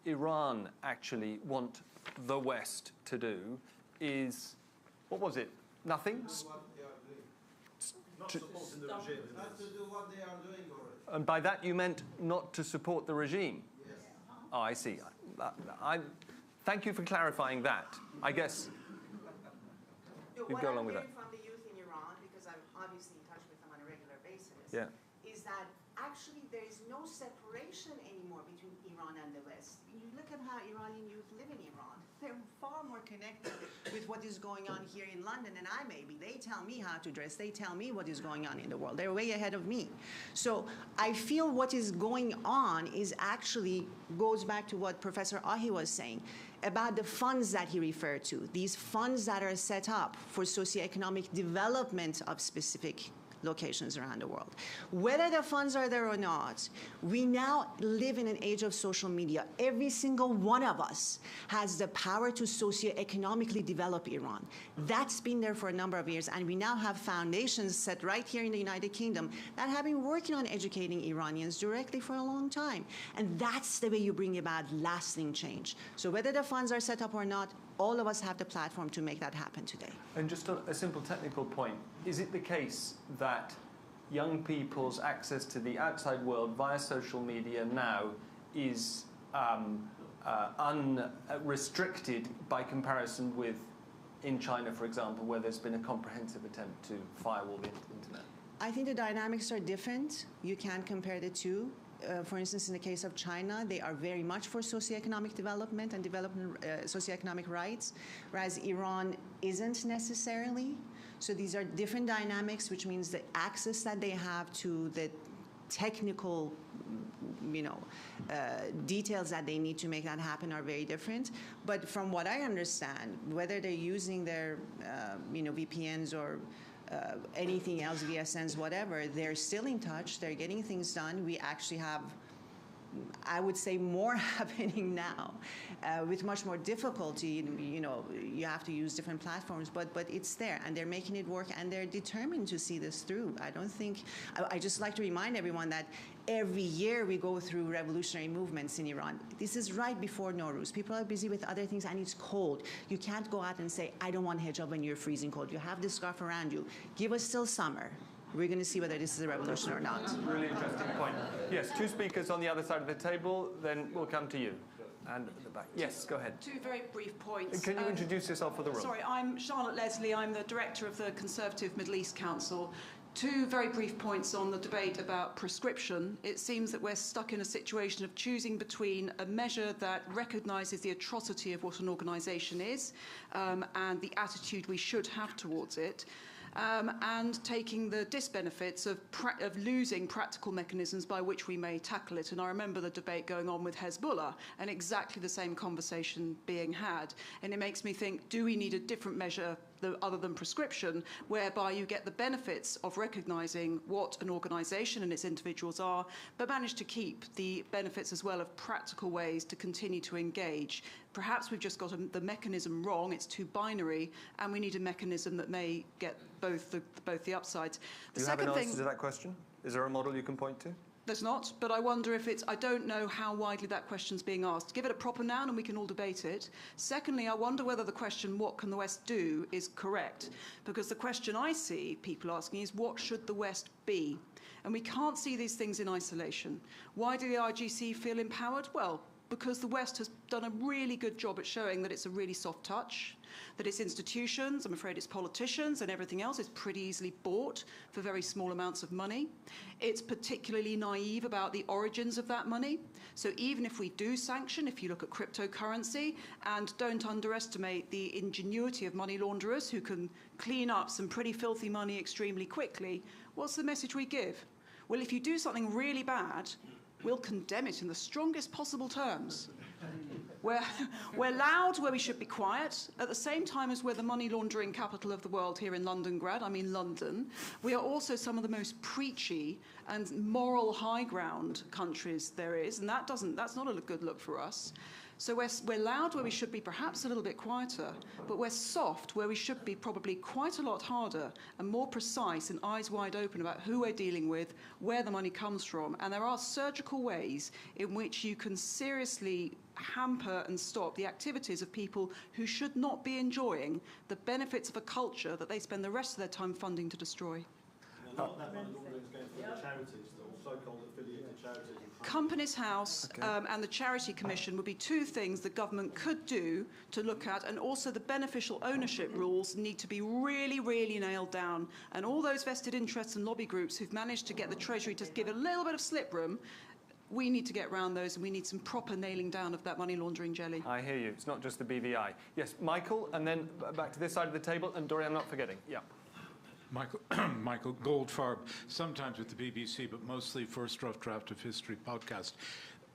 [SPEAKER 14] Iran actually want the West to do is, what was it, nothing?
[SPEAKER 13] Not supporting the regime. Not to do what they are doing already.
[SPEAKER 14] And by that you meant not to support the regime?
[SPEAKER 13] Yes.
[SPEAKER 14] Oh, I see. Thank you for clarifying that. I guess you'd go along with that.
[SPEAKER 17] From the youth in Iran, because I'm obviously in touch with them on a regular basis,
[SPEAKER 14] Yeah.
[SPEAKER 17] is that actually there is no separation anymore between Iran and the West. You look at how Iranian youth live in Iran. They're far more connected with what is going on here in London than I may be. They tell me how to dress. They tell me what is going on in the world. They're way ahead of me. So I feel what is going on is actually goes back to what Professor Ahi was saying about the funds that he referred to, these funds that are set up for socioeconomic development of specific locations around the world. Whether the funds are there or not, we now live in an age of social media. Every single one of us has the power to socioeconomically develop Iran. That's been there for a number of years, and we now have foundations set right here in the United Kingdom that have been working on educating Iranians directly for a long time. And that's the way you bring about lasting change. So whether the funds are set up or not, all of us have the platform to make that happen today.
[SPEAKER 14] And just a simple technical point, is it the case that young people's access to the outside world via social media now is unrestricted by comparison with in China, for example, where there's been a comprehensive attempt to firewall the internet?
[SPEAKER 17] I think the dynamics are different. You can't compare the two. For instance, in the case of China, they are very much for socioeconomic development and socioeconomic rights, whereas Iran isn't necessarily. So these are different dynamics, which means the access that they have to the technical, details that they need to make that happen are very different. But from what I understand, whether they're using their, VPNs or anything else, VSNs, whatever, they're still in touch, they're getting things done. We actually have, I would say, more happening now with much more difficulty. You have to use different platforms, but it's there, and they're making it work, and they're determined to see this through. I just like to remind everyone that every year we go through revolutionary movements in Iran. This is right before Nowruz. People are busy with other things, and it's cold. You can't go out and say, I don't want hijab when you're freezing cold. You have this scarf around you. Give us till summer. We're going to see whether this is a revolution or not.
[SPEAKER 14] Really interesting point. Yes, two speakers on the other side of the table, then we'll come to you. And at the back. Yes, go ahead.
[SPEAKER 18] Two very brief points.
[SPEAKER 14] Can you introduce yourself for the room?
[SPEAKER 18] Sorry, I'm Charlotte Leslie. I'm the director of the Conservative Middle East Council. Two very brief points on the debate about prescription. It seems that we're stuck in a situation of choosing between a measure that recognises the atrocity of what an organisation is and the attitude we should have towards it, and taking the disbenefits of losing practical mechanisms by which we may tackle it. And I remember the debate going on with Hezbollah and exactly the same conversation being had. And it makes me think, do we need a different measure other than prescription, whereby you get the benefits of recognising what an organisation and its individuals are, but manage to keep the benefits as well of practical ways to continue to engage? Perhaps we've just got the mechanism wrong, it's too binary, and we need a mechanism that may get both the upsides.
[SPEAKER 14] Do you have an answer to that question? Is there a model you can point to?
[SPEAKER 18] There's not, but I wonder if it's, I don't know how widely that question's being asked. Give it a proper noun and we can all debate it. Secondly, I wonder whether the question, what can the West do, is correct. Because the question I see people asking is, what should the West be? And we can't see these things in isolation. Why do the IRGC feel empowered? Well, because the West has done a really good job at showing that it's a really soft touch, that its institutions, I'm afraid its politicians and everything else is pretty easily bought for very small amounts of money. It's particularly naive about the origins of that money. So even if we do sanction, if you look at cryptocurrency, and don't underestimate the ingenuity of money launderers who can clean up some pretty filthy money extremely quickly, what's the message we give? Well, if you do something really bad, we'll condemn it in the strongest possible terms. We're loud where we should be quiet. At the same time as we're the money laundering capital of the world here in Londongrad, I mean London, we are also some of the most preachy and moral high ground countries there is, and that's not a good look for us. So we're loud where we should be perhaps a little bit quieter, but we're soft where we should be probably quite a lot harder and more precise and eyes wide open about who we're dealing with, where the money comes from. And there are surgical ways in which you can seriously hamper and stop the activities of people who should not be enjoying the benefits of a culture that they spend the rest of their time funding to destroy.
[SPEAKER 6] A lot of that money laundering is going to the charities, the so-called affiliated charities.
[SPEAKER 18] Companies House and the Charity Commission would be two things the government could do to look at, and also the beneficial ownership rules need to be really, really nailed down. And all those vested interests and lobby groups who've managed to get the Treasury to give a little bit of slip room, we need to get around those, and we need some proper nailing down of that money laundering jelly.
[SPEAKER 14] I hear you. It's not just the BVI. Yes, Michael, and then back to this side of the table, and Dori, I'm not forgetting. Yeah.
[SPEAKER 19] Michael Goldfarb, sometimes with the BBC, but mostly First Rough Draft of History podcast.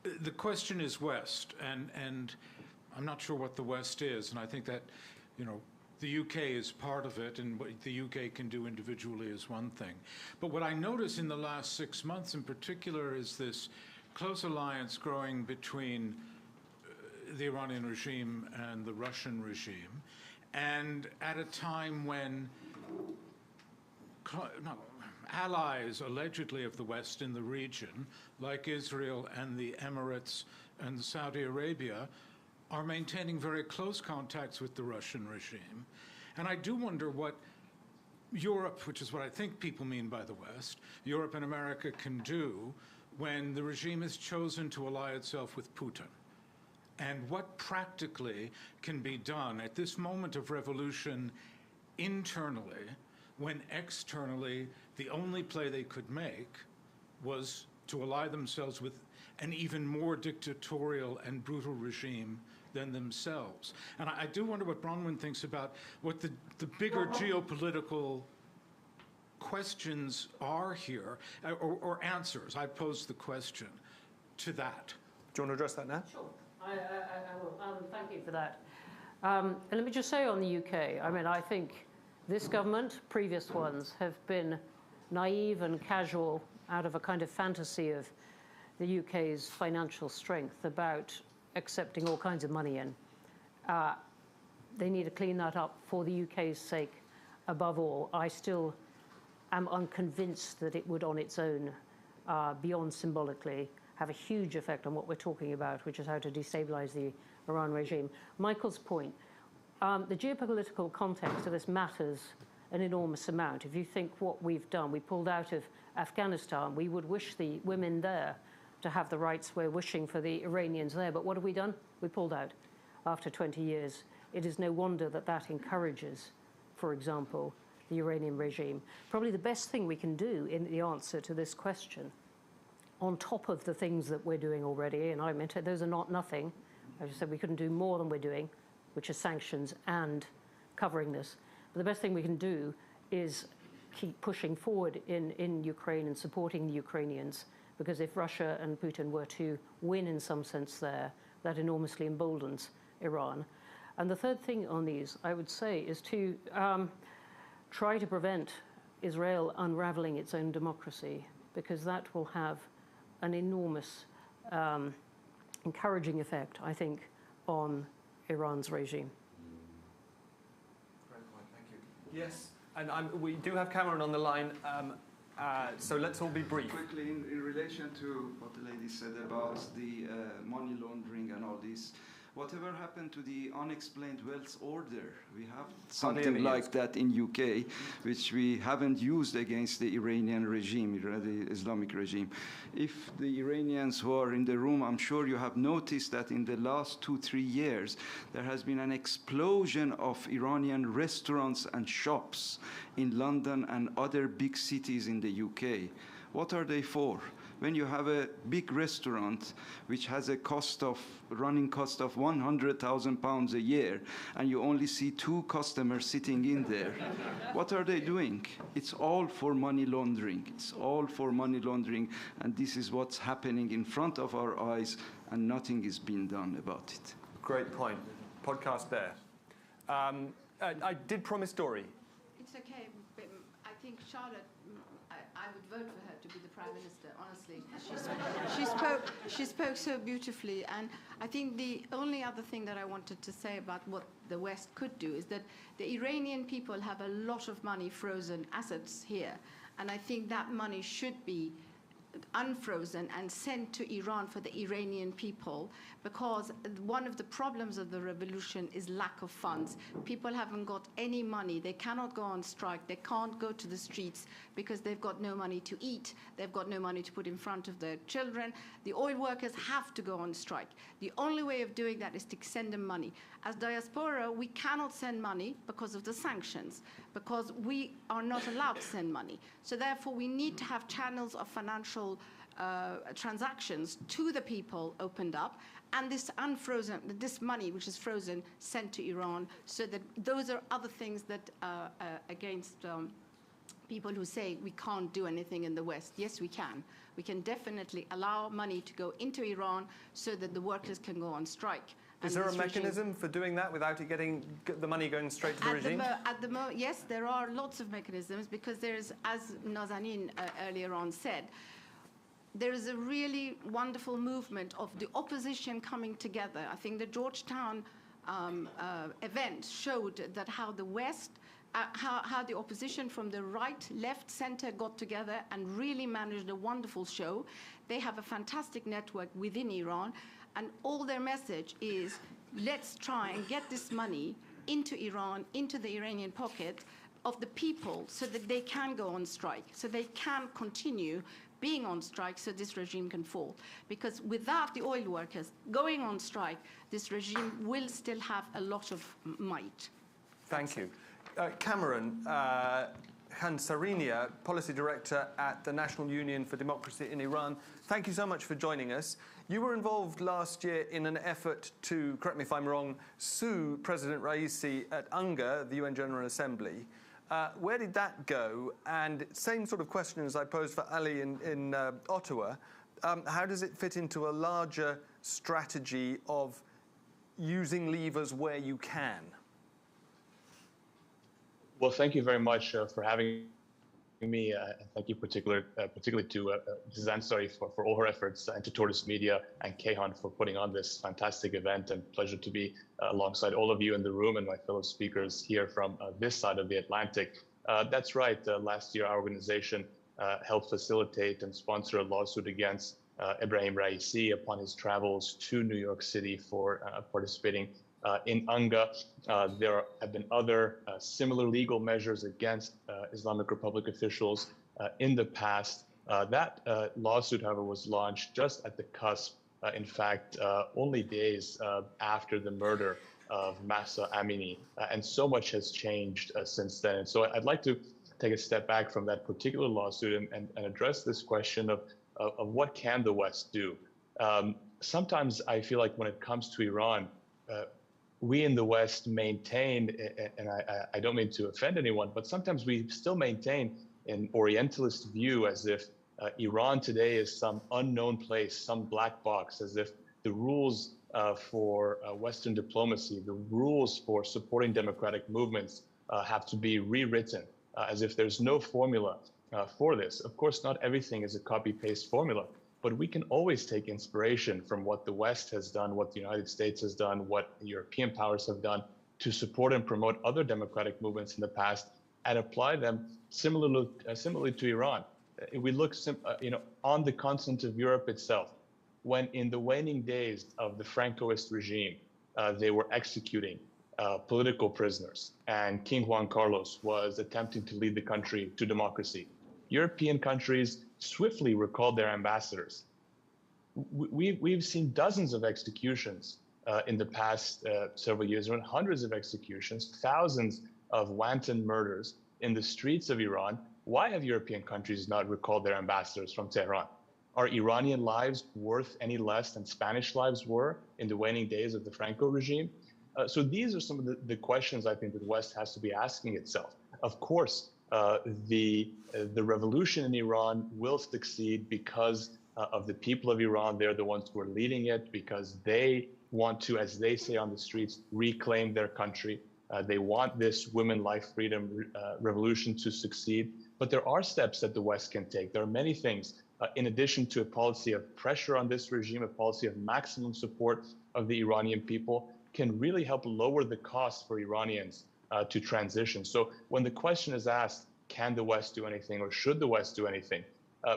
[SPEAKER 19] The question is West, and I'm not sure what the West is, and I think that, you know, the UK is part of it, and what the UK can do individually is one thing. But what I notice in the last 6 months in particular is this close alliance growing between the Iranian regime and the Russian regime, and at a time when allies, allegedly, of the West in the region, like Israel and the Emirates and Saudi Arabia, are maintaining very close contacts with the Russian regime. And I do wonder what Europe, which is what I think people mean by the West, Europe and America can do when the regime has chosen to ally itself with Putin. And what practically can be done at this moment of revolution internally, when externally the only play they could make was to ally themselves with an even more dictatorial and brutal regime than themselves. And I do wonder what Bronwyn thinks about what the bigger geopolitical questions are here, or answers. I posed the question to that.
[SPEAKER 14] Do you want to address that now?
[SPEAKER 15] Sure, I will. Thank you for that. And let me just say on the UK, I mean, I think this government, previous ones, have been naive and casual out of a kind of fantasy of the UK's financial strength about accepting all kinds of money in. They need to clean that up for the UK's sake above all. I still am unconvinced that it would on its own, beyond symbolically, have a huge effect on what we're talking about, which is how to destabilize the Iran regime. Michael's point, the geopolitical context of this matters an enormous amount. If you think what we've done, we pulled out of Afghanistan. We would wish the women there to have the rights we're wishing for the Iranians there. But what have we done? We pulled out after 20 years. It is no wonder that that encourages, for example, the Iranian regime. Probably the best thing we can do in the answer to this question, on top of the things that we're doing already, and I meant those are not nothing. I just said we couldn't do more than we're doing, which is sanctions and covering this. But the best thing we can do is keep pushing forward in Ukraine and supporting the Ukrainians, because if Russia and Putin were to win in some sense there, that enormously emboldens Iran. And the third thing on these, I would say, is to try to prevent Israel unraveling its own democracy, because that will have an enormous encouraging effect, I think, on Iran's regime.
[SPEAKER 14] Great point, thank you. Yes, and we do have Cameron on the line, So let's all be brief.
[SPEAKER 11] Quickly, in relation to what the lady said about the money laundering and all this, whatever happened to the unexplained wealth order? We have something like that in UK, which we haven't used against the Iranian regime, the Islamic regime. If the Iranians who are in the room, I'm sure you have noticed that in the last 2-3 years, there has been an explosion of Iranian restaurants and shops in London and other big cities in the UK. What are they for? When you have a big restaurant which has a running cost of £100,000 a year, and you only see 2 customers sitting in there, what are they doing? It's all for money laundering. It's all for money laundering, and this is what's happening in front of our eyes, and nothing is being done about it.
[SPEAKER 14] Great point. Podcast there. I did promise Dory.
[SPEAKER 9] It's okay. But I think Charlotte, I would vote for her to be the Prime Minister, honestly. She spoke so beautifully. And I think the only other thing that I wanted to say about what the West could do is that the Iranian people have a lot of money, frozen assets here. And I think that money should be unfrozen and sent to Iran for the Iranian people, because one of the problems of the revolution is lack of funds. People haven't got any money. They cannot go on strike. They can't go to the streets because they've got no money to eat. They've got no money to put in front of their children. The oil workers have to go on strike. The only way of doing that is to send them money. As Diaspora, we cannot send money because of the sanctions, because we are not allowed to send money. So therefore, we need to have channels of financial transactions to the people opened up, and this unfrozen, this money which is frozen, sent to Iran, so that those are other things that against people who say we can't do anything in the West. Yes, we can. We can definitely allow money to go into Iran so that the workers can go on strike.
[SPEAKER 14] Is there a mechanism for doing that without it getting the money going straight to the regime?
[SPEAKER 9] Yes, there are lots of mechanisms, because there's, as Nazanin earlier on said, there is a really wonderful movement of the opposition coming together. I think the Georgetown event showed that how the West, how the opposition from the right, left, center got together and really managed a wonderful show. They have a fantastic network within Iran, and all their message is, let's try and get this money into Iran, into the Iranian pocket of the people, so that they can go on strike, so they can continue being on strike, so this regime can fall. Because without the oil workers going on strike, this regime will still have a lot of might.
[SPEAKER 14] Thank you. Cameron Hansarinia, Policy Director at the National Union for Democracy in Iran, thank you so much for joining us. You were involved last year in an effort to, correct me if I'm wrong, sue President Raisi at UNGA, the UN General Assembly. Where did that go? And same sort of question as I posed for Ali in Ottawa. How does it fit into a larger strategy of using levers where you can?
[SPEAKER 20] Well, thank you very much for having me. Thank you particularly to Mrs. Ansari for all her efforts, and to Tortoise Media and Kayhan for putting on this fantastic event. And pleasure to be alongside all of you in the room and my fellow speakers here from this side of the Atlantic. That's right. Last year, our organization helped facilitate and sponsor a lawsuit against Ebrahim Raisi upon his travels to New York City for participating in UNGA. There have been other similar legal measures against Islamic Republic officials in the past. That lawsuit, however, was launched just at the cusp, in fact, only days after the murder of Mahsa Amini. And so much has changed since then. And so I'd like to take a step back from that particular lawsuit and address this question of what can the West do? Sometimes I feel like when it comes to Iran, we in the West maintain, and I don't mean to offend anyone, but sometimes we still maintain an Orientalist view, as if Iran today is some unknown place, some black box, as if the rules for Western diplomacy, the rules for supporting democratic movements have to be rewritten, as if there's no formula for this. Of course, not everything is a copy-paste formula, but we can always take inspiration from what the West has done, what the United States has done, what European powers have done to support and promote other democratic movements in the past, and apply them similarly to Iran. we look, on the continent of Europe itself, when in the waning days of the Francoist regime, they were executing political prisoners, and King Juan Carlos was attempting to lead the country to democracy, European countries swiftly recalled their ambassadors. We've seen dozens of executions in the past several years, around hundreds of executions, thousands of wanton murders in the streets of Iran. Why have European countries not recalled their ambassadors from Tehran? Are Iranian lives worth any less than Spanish lives were in the waning days of the Franco regime? So these are some of the questions I think that the West has to be asking itself. Of course, the revolution in Iran will succeed because of the people of Iran. They're the ones who are leading it, because they want to, as they say on the streets, reclaim their country. They want this women, life, freedom revolution to succeed. But there are steps that the West can take. There are many things, in addition to a policy of pressure on this regime, a policy of maximum support of the Iranian people, can really help lower the cost for Iranians to transition. So when the question is asked, can the West do anything, or should the West do anything?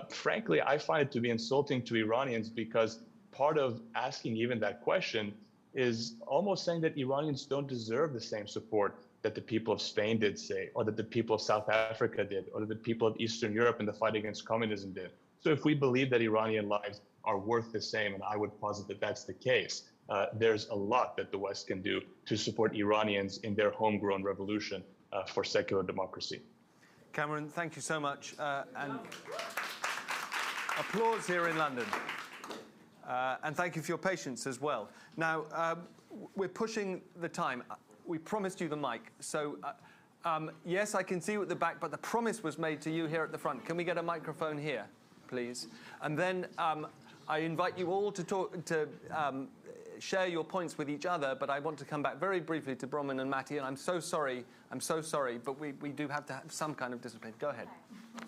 [SPEAKER 20] Frankly, I find it to be insulting to Iranians, because part of asking even that question is almost saying that Iranians don't deserve the same support that the people of Spain did, say, or that the people of South Africa did, or that the people of Eastern Europe in the fight against communism did. So if we believe that Iranian lives are worth the same, and I would posit that that's the case, there's a lot that the West can do to support Iranians in their homegrown revolution for secular democracy.
[SPEAKER 14] Cameron, thank you so much. And applause here in London. And thank you for your patience as well. Now, we're pushing the time. We promised you the mic. So, yes, I can see you at the back, but the promise was made to you here at the front. Can we get a microphone here, please? And then I invite you all to talk, to share your points with each other, but I want to come back very briefly to Bronwyn and Matty, and I'm so sorry, but we do have to have some kind of discipline. Go ahead.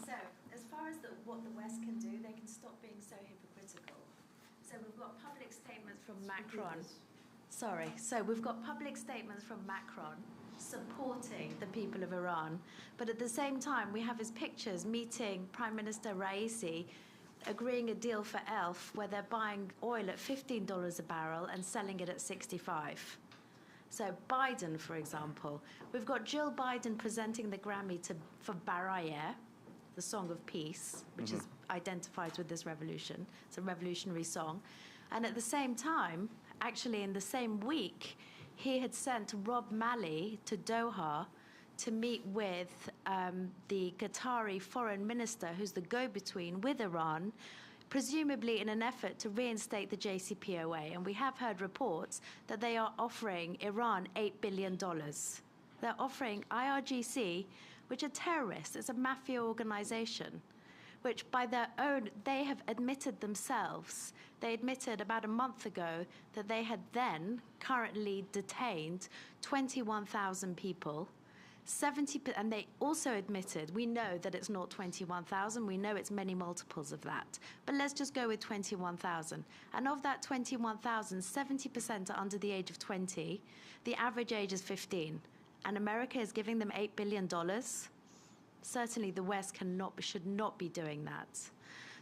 [SPEAKER 21] So, as far as what the West can do, they can stop being so hypocritical. So we've got public statements from Macron. Sorry. So we've got public statements from Macron supporting the people of Iran, but at the same time we have his pictures meeting Prime Minister Raisi, agreeing a deal for ELF where they're buying oil at $15 a barrel and selling it at 65. So Biden, for example, we've got Jill Biden presenting the Grammy for Baraya, the Song of Peace, which is identified with this revolution. It's a revolutionary song. And at the same time, actually in the same week, he had sent Rob Malley to Doha to meet with the Qatari foreign minister, who's the go-between with Iran, presumably in an effort to reinstate the JCPOA. And we have heard reports that they are offering Iran $8 billion. They're offering IRGC, which are terrorists. It's a mafia organization, which by their own, they have admitted themselves. They admitted about a month ago that they had then currently detained 21,000 people. And they also admitted, we know that it's not 21,000, we know it's many multiples of that. But let's just go with 21,000. And of that 21,000, 70% are under the age of 20. The average age is 15. And America is giving them $8 billion. Certainly the West should not be doing that.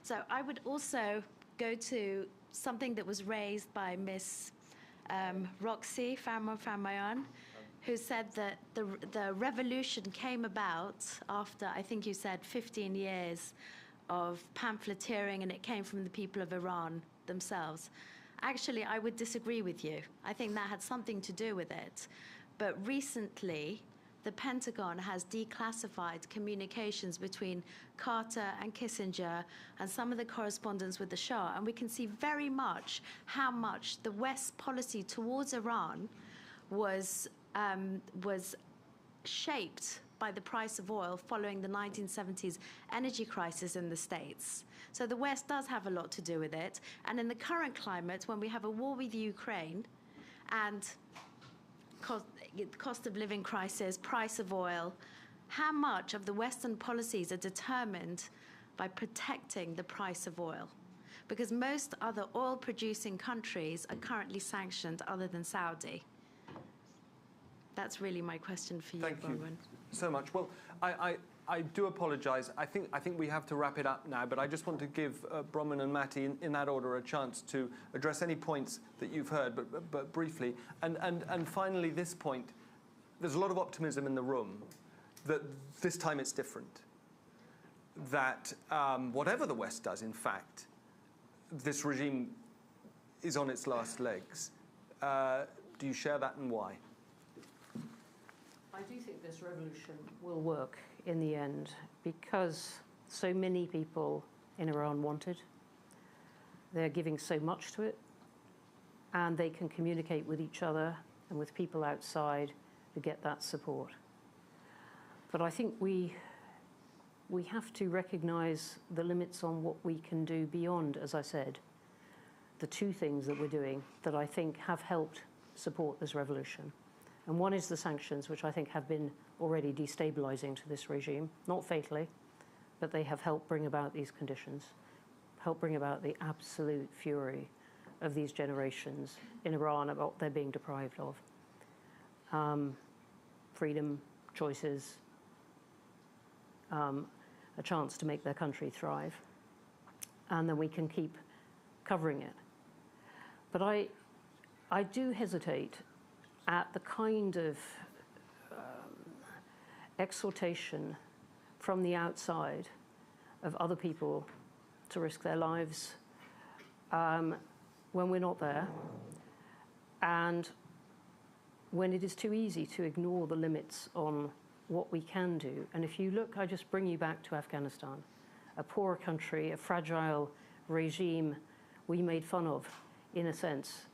[SPEAKER 21] So I would also go to something that was raised by Miss Roxy Farmayan, who said that the revolution came about after, I think you said, 15 years of pamphleteering, and it came from the people of Iran themselves. Actually, I would disagree with you. I think that had something to do with it. But recently, the Pentagon has declassified communications between Carter and Kissinger and some of the correspondence with the Shah, and we can see very much how much the West's policy towards Iran was shaped by the price of oil following the 1970s energy crisis in the States. So the West does have a lot to do with it. And in the current climate, when we have a war with Ukraine and cost of living crisis, price of oil, how much of the Western policies are determined by protecting the price of oil? Because most other oil-producing countries are currently sanctioned other than Saudi. That's really my question for you, Bronwyn.
[SPEAKER 14] Thank you so much. Well, I do apologise. I think we have to wrap it up now, but I just want to give Bronwyn and Matty, in that order, a chance to address any points that you've heard, but briefly. And finally, this point, there's a lot of optimism in the room that this time it's different. That whatever the West does, in fact, this regime is on its last legs. Do you share that, and why?
[SPEAKER 15] I do think this revolution will work in the end because so many people in Iran want it. They're giving so much to it, and they can communicate with each other and with people outside to get that support. But I think we have to recognize the limits on what we can do beyond, as I said, the two things that we're doing that I think have helped support this revolution. And one is the sanctions, which I think have been already destabilizing to this regime, not fatally, but they have helped bring about these conditions, helped bring about the absolute fury of these generations in Iran about what they're being deprived of. Freedom, choices, a chance to make their country thrive. And then we can keep covering it. But I do hesitate at the kind of exhortation from the outside of other people to risk their lives when we're not there, and when it is too easy to ignore the limits on what we can do. And if you look, I just bring you back to Afghanistan, a poor country, a fragile regime we made fun of, in a sense.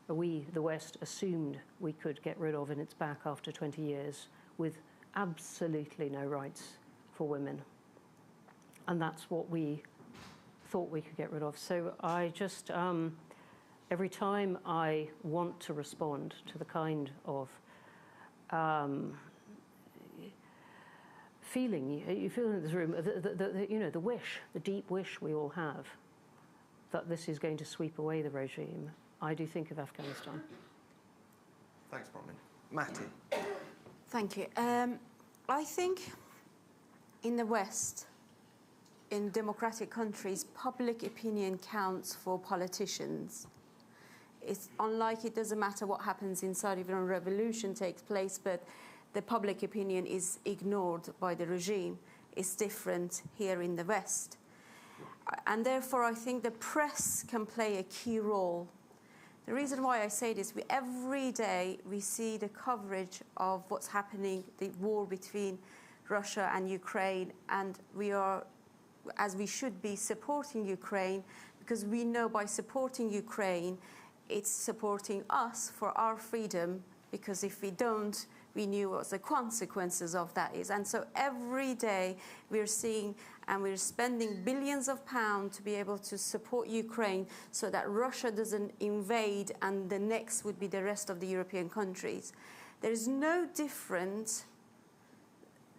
[SPEAKER 15] We, the West, assumed we could get rid of in its back after 20 years with absolutely no rights for women. And that's what we thought we could get rid of. So I just, every time I want to respond to the kind of feeling, you feel in this room, the wish, the deep wish we all have that this is going to sweep away the regime, I do think of Afghanistan.
[SPEAKER 14] Thanks, Bronwyn. Matty.
[SPEAKER 9] Thank you. I think in the West, in democratic countries, public opinion counts for politicians. It's unlike it doesn't matter what happens inside, even a revolution takes place, but the public opinion is ignored by the regime. It's different here in the West. And therefore, I think the press can play a key role. The reason why I say this, every day we see the coverage of what's happening, the war between Russia and Ukraine, and we are, as we should be, supporting Ukraine, because we know by supporting Ukraine, it's supporting us for our freedom, because if we don't, we knew what the consequences of that is. And so every day we're seeing and we're spending billions of pounds to be able to support Ukraine so that Russia doesn't invade, and the next would be the rest of the European countries. There is no difference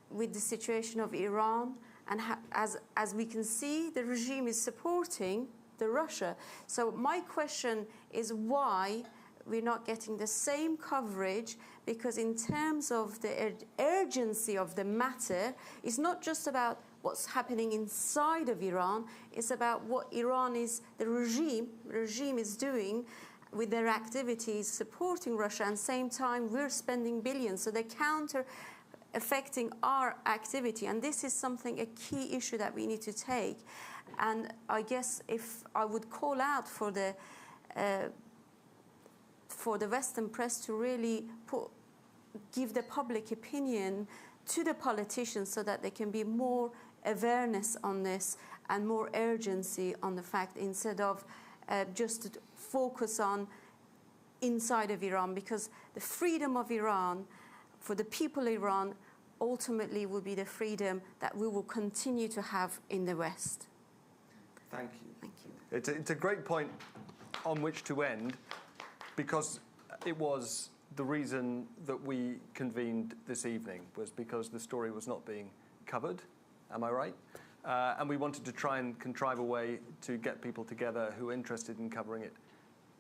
[SPEAKER 9] with the situation of Iran, and as we can see, the regime is supporting the Russia. So my question is why we're not getting the same coverage, because in terms of the urgency of the matter, it's not just about what's happening inside of Iran, it's about what Iran is, the regime is doing with their activities supporting Russia, and at the same time we're spending billions. So they counter affecting our activity, and this is something, a key issue that we need to take. And I guess if I would call out for the Western press to really give the public opinion to the politicians so that there can be more awareness on this and more urgency on the fact, instead of just to focus on inside of Iran, because the freedom of Iran, for the people of Iran, ultimately will be the freedom that we will continue to have in the West.
[SPEAKER 14] Thank you. Thank you. It's a great point on which to end, because it was the reason that we convened this evening, was because the story was not being covered. Am I right? And we wanted to try and contrive a way to get people together who are interested in covering it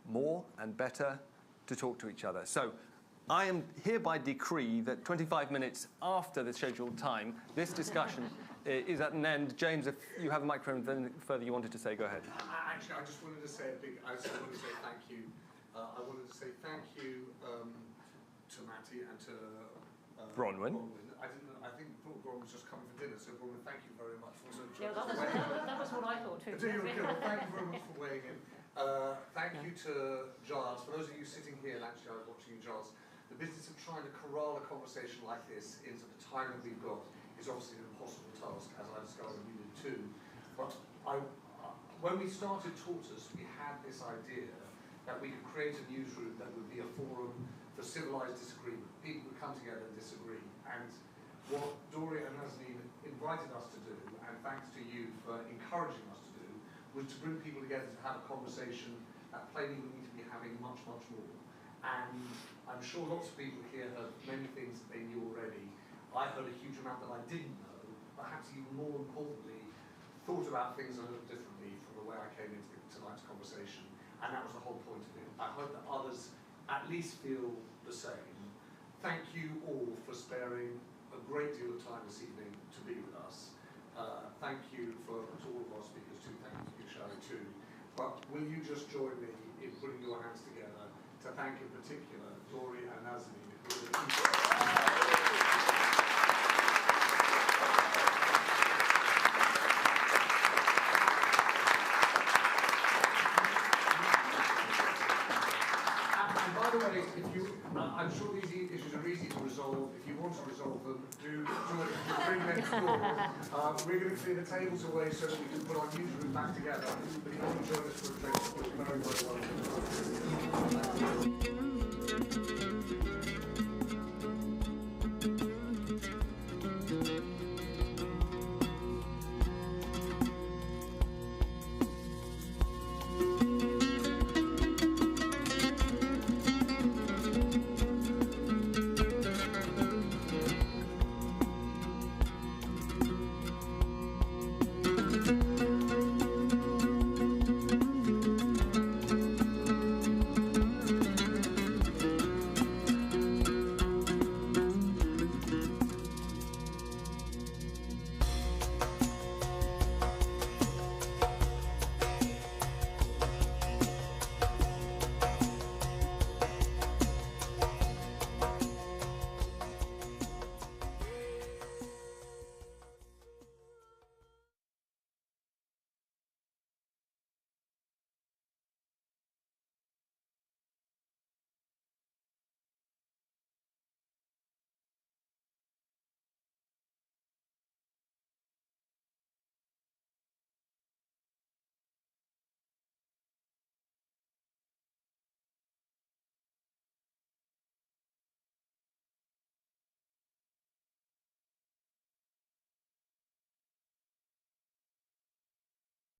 [SPEAKER 14] more and better to talk to each other. So I am hereby decree that 25 minutes after the scheduled time, this discussion is at an end. James, if you have a microphone, then further you wanted to say, go ahead.
[SPEAKER 1] Actually, I just wanted to say I just wanted to say thank you. I wanted to say thank you to Matty and to
[SPEAKER 14] Bronwyn.
[SPEAKER 1] I think Bronwyn was just coming for dinner, so Bronwyn, thank you very much for
[SPEAKER 15] Yeah, that was what I thought too.
[SPEAKER 1] Thank you very much for weighing in. Thank you to Giles. For those of you sitting here, and actually I was watching you, Giles, the business of trying to corral a conversation like this into the time that we've got is obviously an impossible task, as I discovered you did too. But when we started Tortoise, we had this idea that we could create a newsroom that would be a forum for civilized disagreement. People would come together and disagree. And what Doria and Nazanin invited us to do, and thanks to you for encouraging us to do, was to bring people together to have a conversation that plainly we need to be having much, much more. And I'm sure lots of people here heard many things that they knew already. I heard a huge amount that I didn't know, perhaps even more importantly, thought about things a little differently from the way I came into tonight's conversation. And that was the whole point of it. I hope that others at least feel the same. Thank you all for sparing a great deal of time this evening to be with us. Thank you to all of our speakers too. Thank you, Shari, too. But will you just join me in putting your hands together to thank in particular Dory and Nazanin, who are the by the way, if you, I'm sure these issues are easy to resolve. If you want to resolve them, do it. Bring next door. We're going to clear the tables away so that we can put our newsroom back together. But if you want to join us for a drink, you're very, very welcome.